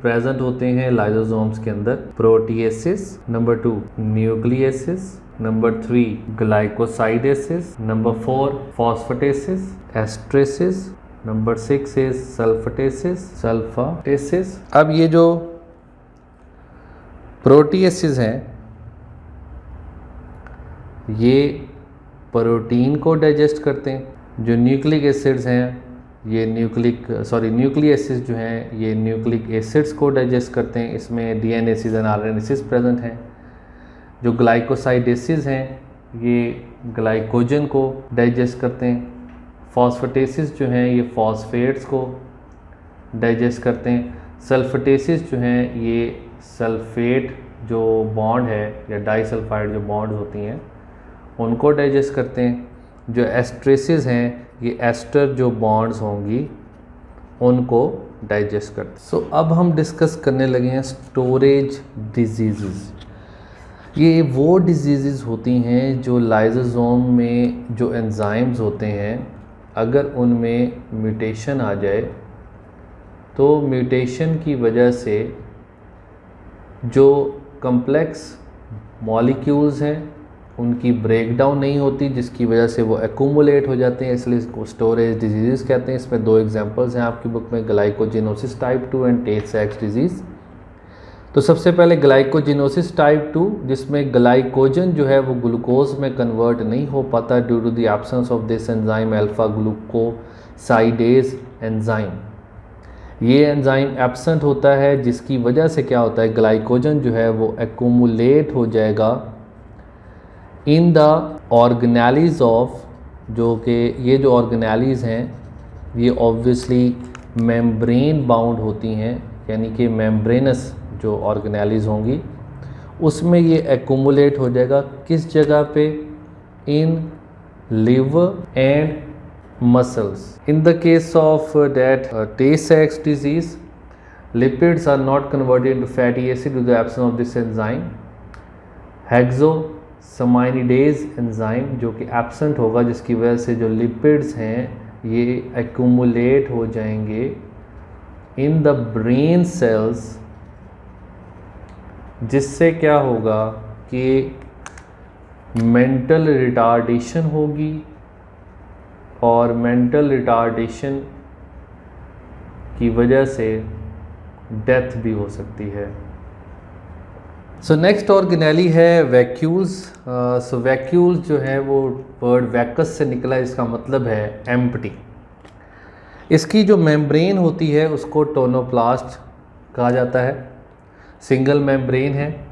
प्रेजेंट होते हैं लाइसोसोम्स के अंदर, proteases, number 2 nucleases, number 3 glycosidases, number 4 phosphatases, esterases, number 6 is sulphatases. अब ये जो प्रोटीएसिस हैं ये प्रोटीन को डाइजेस्ट करते हैं। जो न्यूक्लिक एसिड्स हैं ये न्यूक्लियसिस जो हैं ये न्यूक्लिक एसिड्स को डाइजेस्ट करते हैं, इसमें डीएनएसिस एंड आरएनएसिस प्रेजेंट हैं। जो ग्लाइकोसाइडेसिस हैं ये ग्लाइकोजन को डाइजेस्ट करते हैं। फॉस्फेटेसिस जो हैं ये फॉस्फेट्स को डाइजेस्ट करते हैं। सल्फेटेसिस जो हैं ये सल्फेट जो बॉन्ड है या डाइसल्फाइड जो बॉन्ड होती हैं उनको डाइजेस्ट करते हैं। जो एस्ट्रेसिस हैं ये एस्टर जो बॉन्ड्स होंगी उनको डाइजेस्ट करते हैं। सो अब हम डिस्कस करने लगे हैं स्टोरेज डिजीज़। ये वो डिजीज़ होती हैं जो लाइसोसोम में जो एंजाइम्स होते हैं अगर उनमें म्यूटेशन आ जाए तो म्यूटेशन की वजह से जो कम्प्लेक्स मॉलिक्यूल्स हैं उनकी ब्रेकडाउन नहीं होती, जिसकी वजह से वो एक्यूमुलेट हो जाते हैं, इसलिए इसको स्टोरेज डिजीज़ कहते हैं। इसमें 2 एग्जांपल्स हैं आपकी बुक में, ग्लाइकोजिनोसिस टाइप 2 एंड tay-Sachs डिजीज़। तो सबसे पहले ग्लाइकोजिनोसिस टाइप 2 जिसमें ग्लाइकोजन जो है वो ग्लूकोज में कन्वर्ट नहीं हो पाता due to the absence of this enzyme alpha glucosidase enzyme. ये एंजाइम एब्सेंट होता है, जिसकी वजह से क्या होता है, ग्लाइकोजन जो है वो एक्यूमुलेट हो जाएगा इन द ऑर्गेनेलीज ऑफ, जो कि ये जो ऑर्गेनेलीज हैं ये ऑब्वियसली मेम्ब्रेन बाउंड होती हैं, यानी कि मेम्ब्रेनस जो ऑर्गेनेलीज होंगी उसमें ये एक्यूमुलेट हो जाएगा। किस जगह पे, in liver and muscles. In the case of that Tay-Sachs disease, lipids are not converted into fatty acid due to the absence of this enzyme. Hexosaminidase enzyme जो कि absent होगा, जिसकी वजह से जो lipids हैं ये accumulate हो जाएंगे in the brain cells, जिससे क्या होगा कि mental retardation होगी और मेंटल रिटार्डेशन की वजह से डेथ भी हो सकती है। सो नेक्स्ट ऑर्गेनेली है वैक्यूल्स। सो वैक्यूल्स जो है वो वर्ड वैकस से निकला, इसका मतलब है एम्प्टी। इसकी जो मेम्ब्रेन होती है उसको टोनोप्लास्ट कहा जाता है, सिंगल मेम्ब्रेन है।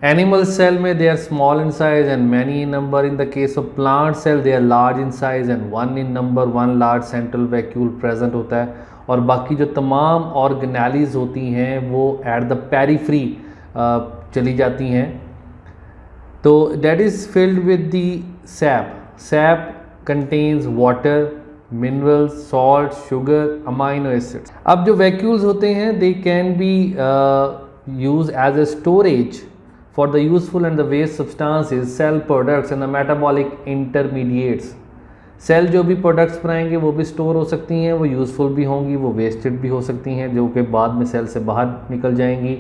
एनिमल सेल में they are small in size and many in number. In the case of plant cell they are large in size and one in number. One large central vacuole present होता है, और बाकी जो तमाम organelles होती हैं वो एट द पेरिफ्री चली जाती हैं। तो that is filled with the sap. Sap contains water, minerals, salt, sugar, amino acids. अब जो वैक्यूल्स होते हैं they can be use as a storage for the useful and the waste substances, cell products and the metabolic intermediates. Cell जो भी products बनाएंगे वो भी store हो सकती हैं, वो यूज़फुल भी होंगी, वो वेस्टेड भी हो सकती हैं, जो कि बाद में सेल से बाहर निकल जाएंगी।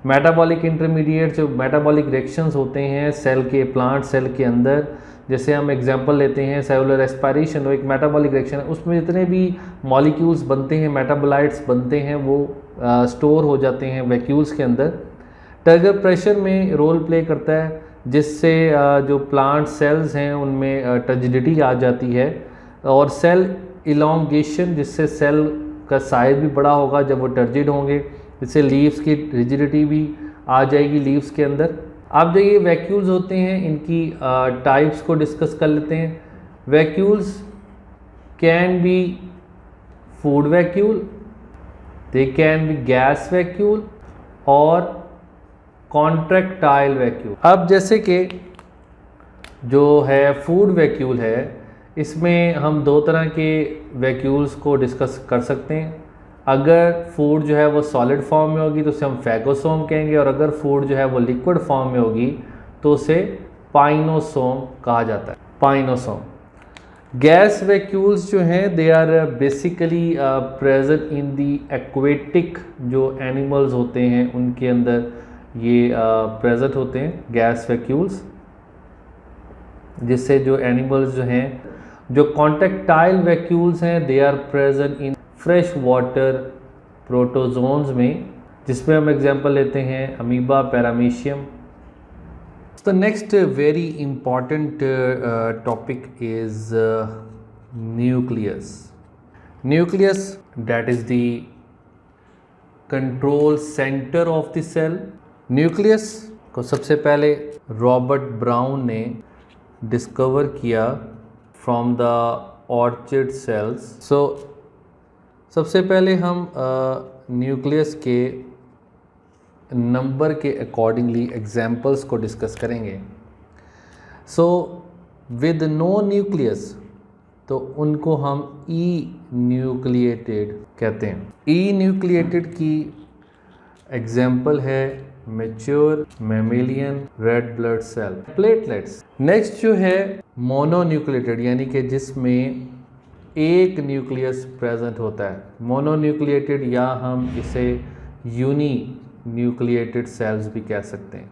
मेटाबॉलिक इंटरमीडिएट जो मेटाबॉलिक रिएक्शंस होते हैं सेल के, प्लांट सेल के अंदर, जैसे हम एग्जांपल लेते हैं सेलुलर एस्पायरेशन, वो एक मेटाबॉलिक रिएक्शन है, उसमें जितने भी मॉलिक्यूल्स बनते हैं, मेटाबोलाइट्स बनते हैं, वो स्टोर हो जाते हैं वैक्यूल्स के अंदर। टर्गर प्रेशर में रोल प्ले करता है, जिससे जो प्लांट सेल्स हैं उनमें टर्जिडिटी आ जाती है, और सेल इलोंगेशन, जिससे सेल का साइज भी बड़ा होगा जब वो टर्जिड होंगे, जिससे लीव्स की रिजिडिटी भी आ जाएगी लीव्स के अंदर। अब जो ये वैक्यूल्स होते हैं इनकी टाइप्स को डिस्कस कर लेते हैं। Vacuoles can be food vacuole, they can B gas vacuole और कॉन्ट्रैक्टाइल वैक्यूल। अब जैसे कि जो है फूड वैक्यूल है, इसमें हम दो तरह के वैक्यूल्स को डिस्कस कर सकते हैं। अगर फूड जो है वो सॉलिड फॉर्म में होगी तो उसे हम फैगोसोम कहेंगे, और अगर फूड जो है वो लिक्विड फॉर्म में होगी तो उसे पाइनोसोम कहा जाता है, पाइनोसोम। गैस वैक्यूल्स जो हैं they are basically present in the aquatic, जो एनिमल्स होते हैं उनके अंदर ये प्रेजेंट होते हैं गैस वैक्यूल्स, जिससे जो एनिमल्स जो हैं। जो कॉन्ट्रैक्टाइल वैक्यूल्स हैं they are present in fresh water protozoans में, जिसमें हम एग्जांपल लेते हैं amoeba, paramecium. The next very important topic is nucleus. Nucleus that is the control centre of the cell. Nucleus को सबसे पहले रॉबर्ट ब्राउन ने डिस्कवर किया from the orchid cells. So सबसे पहले हम न्यूक्लियस के नंबर के अकॉर्डिंगली एग्जाम्पल्स को डिस्कस करेंगे। सो विद नो न्यूक्लियस तो उनको हम ई न्यूक्लिएटेड कहते हैं। ई न्यूक्लिएटेड की एग्जाम्पल है mature mammalian red blood cell, platelets. Next जो है मोनोन्यूक्लिएटेड, यानी कि जिसमें एक न्यूक्लियस प्रेजेंट होता है, मोनोन्यूक्लिएटेड, या हम इसे यूनी न्यूक्लिएटेड सेल्स भी कह सकते हैं।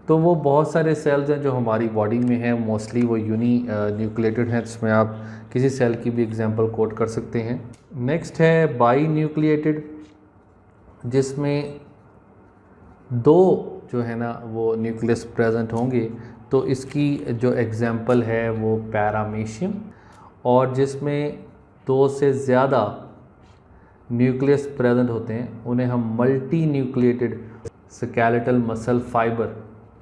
तो वो बहुत सारे सेल्स हैं जो हमारी बॉडी में हैं, मोस्टली वो यूनी न्यूक्लिएटेड हैं, जिसमें आप किसी सेल की भी एग्जांपल कोट कर सकते हैं। नेक्स्ट है बाई न्यूक्लिएटेड, जिसमें दो जो है ना वो न्यूक्लियस प्रेजेंट होंगे। तो इसकी जो एग्जांपल है वो पैरामीशियम, और जिसमें दो से ज़्यादा न्यूक्लियस प्रेजेंट होते हैं उन्हें हम multi nucleated skeletal muscle fibre,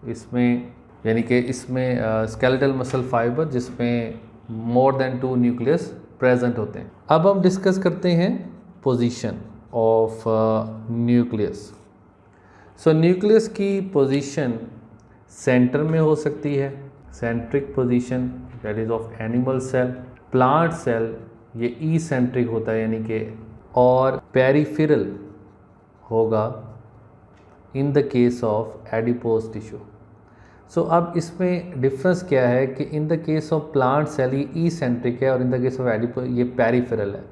इसमें यानी कि इसमें स्केलेटल मसल फाइबर जिसमें मोर देन 2 न्यूक्लियस प्रेजेंट होते हैं। अब हम डिस्कस करते हैं position of nucleus. So nucleus की पोजीशन सेंटर में हो सकती है, centric position that is of animal cell. Plant cell ये ई सेंट्रिक होता है यानी कि, और पेरिफेरल होगा in the case of adipose tissue. So अब इसमें डिफरेंस क्या है कि in the case of plant cell ये ई सेंट्रिक है और in the case of adipose ये पेरिफेरल है।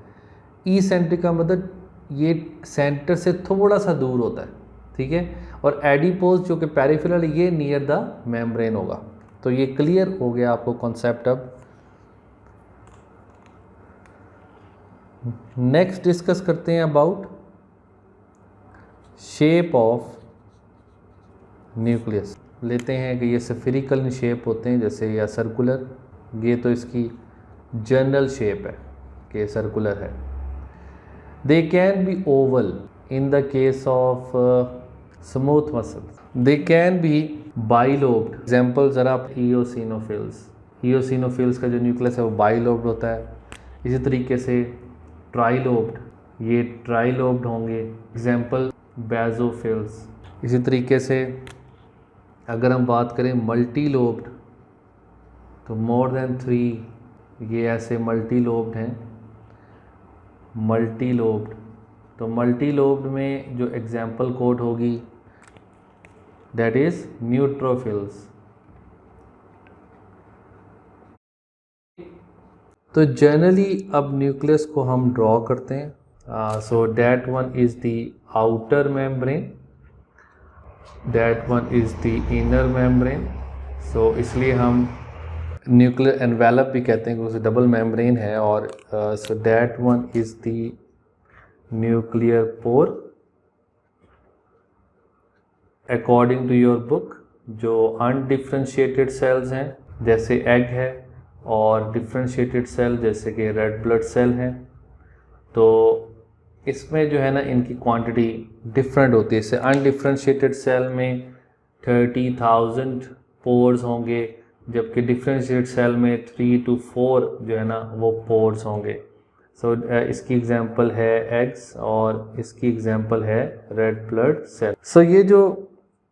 ई सेंट्रिक का मतलब ये सेंटर से थोड़ा सा दूर होता है, ठीक है, और एडिपोज जो कि पेरिफेरल है ये नियर द मेम्ब्रेन होगा। तो ये क्लियर हो गया आपको कॉन्सेप्ट। अब नेक्स्ट डिस्कस करते हैं अबाउट शेप ऑफ न्यूक्लियस। लेते हैं कि ये स्फेरिकल शेप होते हैं जैसे या सर्कुलर, ये तो इसकी जनरल शेप है कि सर्कुलर है। दे can be oval in the case of smooth muscles, they can B bilobed. Example ज़रा आप इओसिनोफिल्स, इओसिनोफिल्स का जो न्यूक्लियस है वो बाइलोब्ड होता है। इसी तरीके से ट्राइलोब्ड, ये ट्राइलोब्ड होंगे, एग्जाम्पल बेजोफिल्स। इसी तरीके से अगर हम बात करें मल्टी लोब्ड तो मोर देन 3 ये ऐसे मल्टी लोब्ड हैं। मल्टी लोब्ड, तो मल्टी लोब्ड में जो एग्जाम्पल कोड होगी दैट इज़ न्यूट्रोफिल्स। तो जनरली अब न्यूक्लियस को हम ड्रॉ करते हैं। So that one is the outer membrane, that one is the inner membrane। so इसलिए हम न्यूक्लियर एनवेलप भी कहते हैं क्योंकि डबल मेम्ब्रेन है। और so that one is the nuclear pore according to your book। जो अनडिफ्रेंशिएटेड सेल्स हैं जैसे एग है और डिफ्रेंशिएटेड सेल जैसे कि रेड ब्लड सेल हैं, तो इसमें जो है ना इनकी क्वांटिटी डिफरेंट होती है। इससे अनडिफ्रेंशिएटेड सेल में 30,000 पोर्स होंगे जबकि डिफ्रेंशिएटेड सेल में 3 to 4 जो है ना वो पोर्स होंगे। सो इसकी एग्जांपल है एग्स और इसकी एग्जांपल है रेड ब्लड सेल। सो ये जो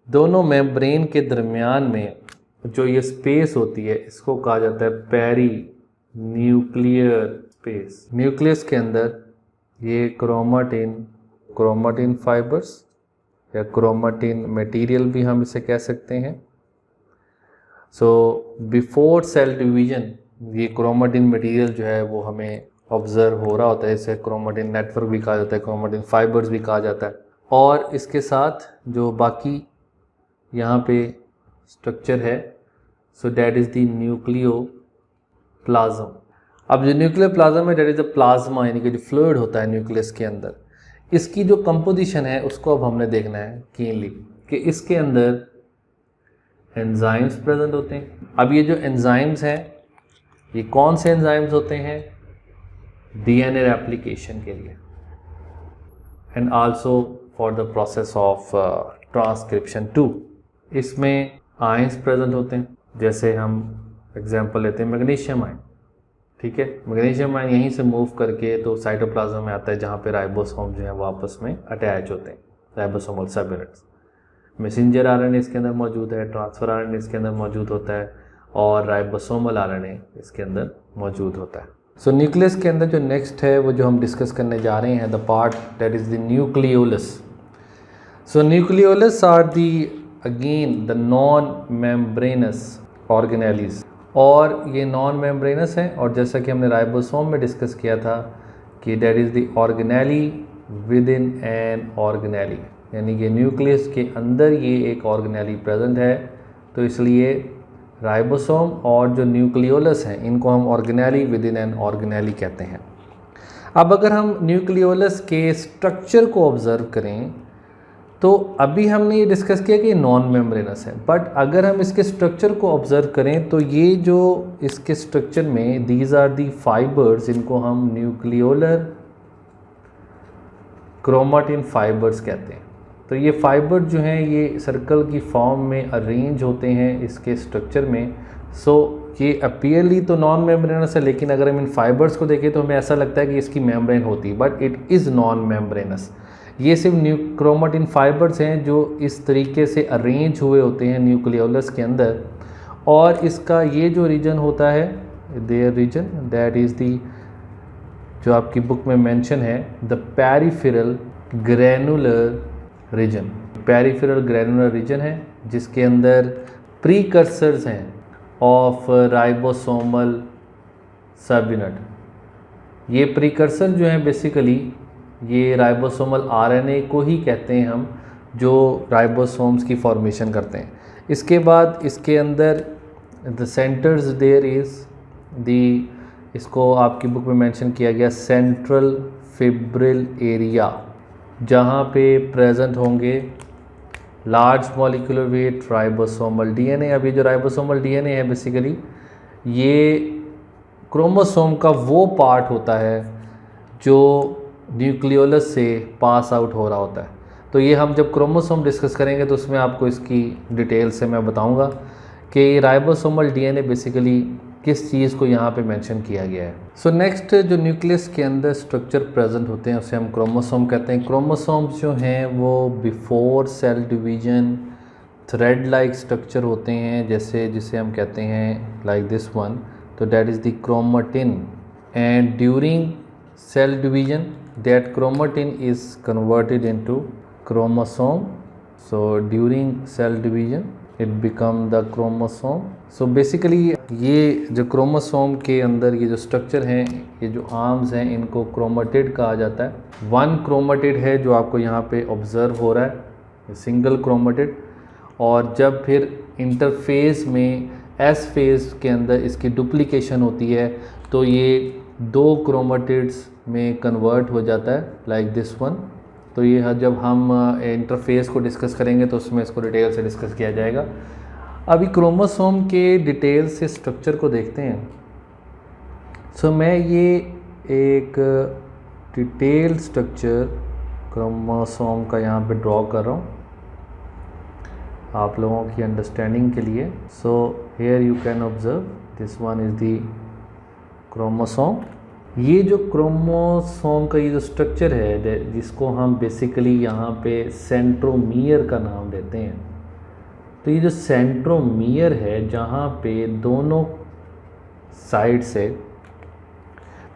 दोनों मेम्ब्रेन के दरमियान में जो ये स्पेस होती है इसको कहा जाता है पेरी न्यूक्लियर स्पेस। न्यूक्लियस के अंदर ये क्रोमाटिन फाइबर्स या क्रोमाटिन मटेरियल भी हम इसे कह सकते हैं। सो बिफोर सेल डिवीजन ये क्रोमाटिन मटेरियल जो है वो हमें ऑब्जर्व हो रहा होता है, इसे क्रोमाटिन नेटवर्क भी कहा जाता है, क्रोमाटिन फाइबर्स भी कहा जाता है। और इसके साथ जो बाकी यहाँ पे स्ट्रक्चर है सो दैट इज़ द न्यूक्लियोप्लाज्म। अब जो न्यूक्लियर प्लाज्म है दैट इज़ द प्लाज्मा यानी कि जो फ्लूइड होता है न्यूक्लियस के अंदर, इसकी जो कंपोजिशन है उसको अब हमने देखना है कीनली कि इसके अंदर एंजाइम्स प्रेजेंट होते हैं। अब ये जो एंजाइम्स हैं ये कौन से एंजाइम्स होते हैं? डीएनए रेप्लिकेशन के लिए and also for the process of transcription too. इसमें आयंस प्रेजेंट होते हैं जैसे हम एग्जांपल लेते हैं मैग्नीशियम आयन, ठीक है। मैग्नीशियम आयन यहीं से मूव करके तो साइटोप्लाज्म में आता है जहाँ पे राइबोसोम जो है वो आपस में अटैच होते हैं, राइबोसोमल सब यूनिट्स। मैसेंजर आरएनए इसके अंदर मौजूद है, ट्रांसफर आरएनए इसके अंदर मौजूद होता है और राइबोसोमल आरएनए इसके अंदर मौजूद होता है। सो न्यूक्लियस के अंदर जो नेक्स्ट है वो जो हम डिस्कस करने जा रहे हैं the part that is the nucleolus. So nucleolus are the again the non membranous organelles, और ये नॉन मेम्ब्रेनस है। और जैसा कि हमने राइबोसोम में डिस्कस किया था कि that is the organelle within an organelle, यानी कि न्यूक्लियस के अंदर ये एक ऑर्गेनेली प्रेजेंट है। तो इसलिए राइबोसोम और जो न्यूक्लियोलस हैं इनको हम organelle within an organelle कहते हैं। अब अगर हम न्यूक्लियोलस के स्ट्रक्चर को ऑब्ज़र्व करें तो अभी हमने ये डिस्कस किया कि नॉन मेम्ब्रेनस है, बट अगर हम इसके स्ट्रक्चर को ऑब्जर्व करें तो ये जो इसके स्ट्रक्चर में दीज आर दी फाइबर्स, इनको हम न्यूक्लियोलर क्रोमाटिन फाइबर्स कहते हैं। तो ये फाइबर जो हैं ये सर्कल की फॉर्म में अरेंज होते हैं इसके स्ट्रक्चर में। सो ये अपीयरली तो नॉन मेम्ब्रेनस है, लेकिन अगर हम इन फाइबर्स को देखें तो हमें ऐसा लगता है कि इसकी मेम्ब्रेन होती है, but it is non membranes. ये सिर्फ क्रोमाटिन फाइबर्स हैं जो इस तरीके से अरेंज हुए होते हैं न्यूक्लियोलस के अंदर, और इसका ये जो रीजन होता है, there region that is the, जो आपकी बुक में मेंशन है, the peripheral granular region. Peripheral granular region है जिसके अंदर प्रीकर्सर्स हैं ऑफ राइबोसोमल सबयूनिट। ये प्रीकर्सर जो हैं बेसिकली ये राइबोसोमल आरएनए को ही कहते हैं हम, जो राइबोसोम्स की फॉर्मेशन करते हैं। इसके बाद इसके अंदर the centres there is the, इसको आपकी बुक में मेंशन किया गया, सेंट्रल फिब्रिल एरिया, जहाँ पे प्रेजेंट होंगे large molecular weight ribosomal DNA. अब ये जो राइबोसोमल डीएनए है बेसिकली ये क्रोमोसोम का वो पार्ट होता है जो न्यूक्लियोलस से पास आउट हो रहा होता है। तो ये हम जब क्रोमोसोम डिस्कस करेंगे तो उसमें आपको इसकी डिटेल से मैं बताऊंगा कि राइबोसोमल डीएनए बेसिकली किस चीज़ को यहाँ पे मेंशन किया गया है। सो नेक्स्ट, जो न्यूक्लियस के अंदर स्ट्रक्चर प्रेजेंट होते हैं उसे हम क्रोमोसोम कहते हैं। क्रोमोसोम्स जो हैं वो before cell division thread like structure होते हैं, जैसे जिसे हम कहते हैं लाइक दिस वन, तो that is the chromatin. And during cell division that chromatin is converted into chromosome. So during cell division it become the chromosome. So basically ये जो क्रोमोसोम के अंदर ये जो स्ट्रक्चर हैं, ये जो आर्म्स हैं, इनको क्रोमेटिड कहा जाता है। वन क्रोमेटिड है जो आपको यहाँ पे ऑब्जर्व हो रहा है, सिंगल क्रोमेटिड। और जब फिर इंटरफेस में एस फेज के अंदर इसकी डुप्लीकेशन होती है तो ये दो क्रोमेटिड्स में कन्वर्ट हो जाता है लाइक दिस वन। तो ये जब हम इंटरफेस को डिस्कस करेंगे तो उसमें इसको डिटेल से डिस्कस किया जाएगा। अभी क्रोमोसोम के डिटेल से स्ट्रक्चर को देखते हैं। सो मैं ये एक डिटेल स्ट्रक्चर क्रोमोसोम का यहाँ पे ड्रॉ कर रहा हूँ आप लोगों की अंडरस्टैंडिंग के लिए। So here you can observe this one is the chromosome. ये जो क्रोमोसोम का ये जो स्ट्रक्चर है जिसको हम बेसिकली यहाँ पे सेंट्रोमियर का नाम देते हैं, तो ये जो सेंट्रोमियर है जहाँ पे दोनों साइड से,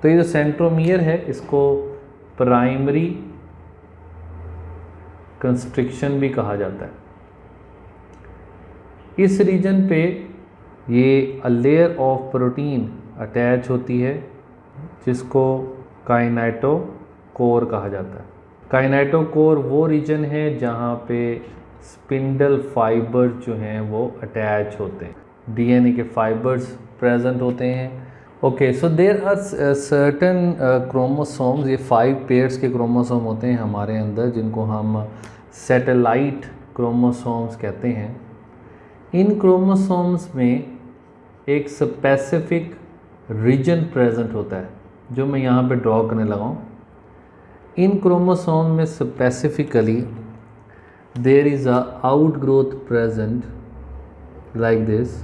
तो ये जो सेंट्रोमियर है इसको प्राइमरी कंस्ट्रिक्शन भी कहा जाता है। इस रीजन पे ये लेयर ऑफ प्रोटीन अटैच होती है जिसको काइनेटोकोर कहा जाता है। काइनेटोकोर वो रीजन है जहाँ पे स्पिंडल फाइबर जो हैं वो अटैच होते हैं, डीएनए के फाइबर्स प्रेजेंट होते हैं। Okay, so there are certain chromosomes, ये 5 पेयर्स के क्रोमोसोम होते हैं हमारे अंदर जिनको हम सैटेलाइट क्रोमोसोम्स कहते हैं। इन क्रोमोसोम्स में एक स्पेसिफिक रीजन प्रेजेंट होता है जो मैं यहाँ पे ड्रॉ करने लगा हूँ। इन क्रोमोसोम में specifically there is a outgrowth present like this.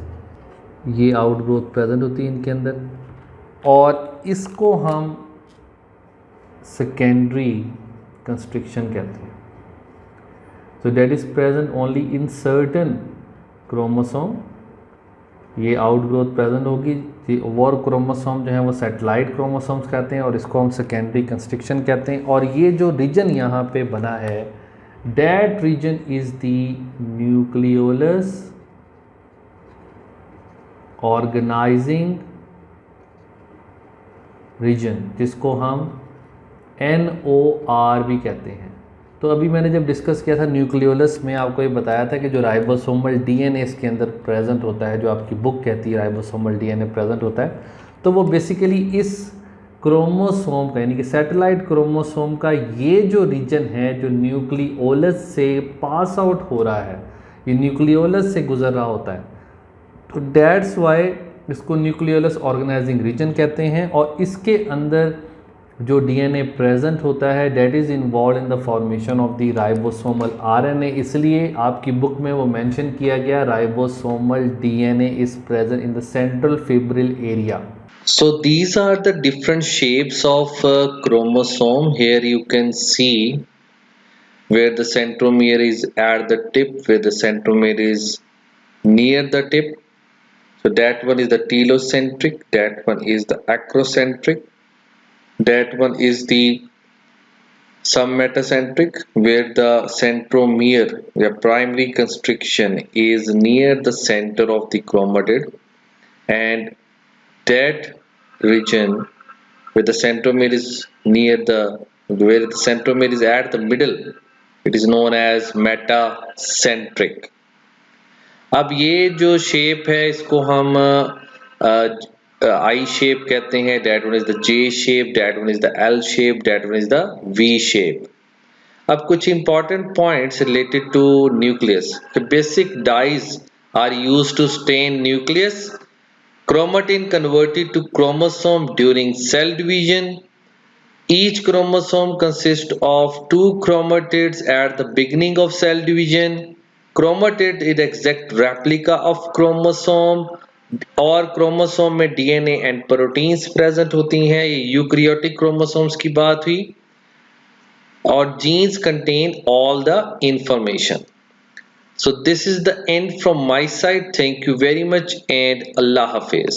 ये आउटग्रोथ प्रेजेंट होती है इनके अंदर और इसको हम सेकेंडरी कंस्ट्रिक्शन कहते हैं। सो that is present only in certain chromosome. ये आउटग्रोथ प्रेजेंट होगी। और क्रोमोसोम जो है वो सैटेलाइट क्रोमोसोम्स कहते हैं और इसको हम सेकेंडरी कंस्ट्रिक्शन कहते हैं। और ये जो रीजन यहाँ पे बना है that region is the nucleolus organising region, जिसको हम NOR भी कहते हैं। तो अभी मैंने जब डिस्कस किया था न्यूक्लियोलस में, आपको ये बताया था कि जो राइबोसोमल डीएनए इसके अंदर प्रेजेंट होता है, जो आपकी बुक कहती है राइबोसोमल डीएनए प्रेजेंट होता है, तो वो बेसिकली इस क्रोमोसोम का यानी कि सैटेलाइट क्रोमोसोम का ये जो रीजन है जो न्यूक्लियोलस से पास आउट हो रहा है, ये न्यूक्लियोलस से गुजर रहा होता है, तो दैट्स वाई इसको न्यूक्लियोलस ऑर्गेनाइजिंग रीजन कहते हैं। और इसके अंदर जो डीएनए प्रेजेंट होता है that is involve in the formation of the ribosomal RNA, इसलिए आपकी बुक में वो मेंशन किया गया ribosomal DNA is present in the central fibril area. So these are the different shapes of chromosome. Here you can see where the centromere is at the tip, where the centromere is near the tip. So that one is the telocentric, that one is the acrocentric, that one is the submetacentric, where the centromere, the primary constriction is near the center of the chromatid, and that region where the centromere is near the where the centromere is at the middle, it is known as metacentric. अब ये जो shape है इसको हम आई shape कहते हैं, that one is the J shape, that one is the L shape, that one is the V shape. अब कुछ important points related to nucleus. The basic dyes are used to stain nucleus. Chromatin converted to chromosome during cell division. Each chromosome consists of two chromatids at the beginning of cell division. Chromatid is exact replica of chromosome, और chromosome में DNA and proteins present होती हैं, ये eukaryotic chromosomes की बात हुई, और genes contain all the information. So this is the end from my side. Thank you very much and Allah Hafiz.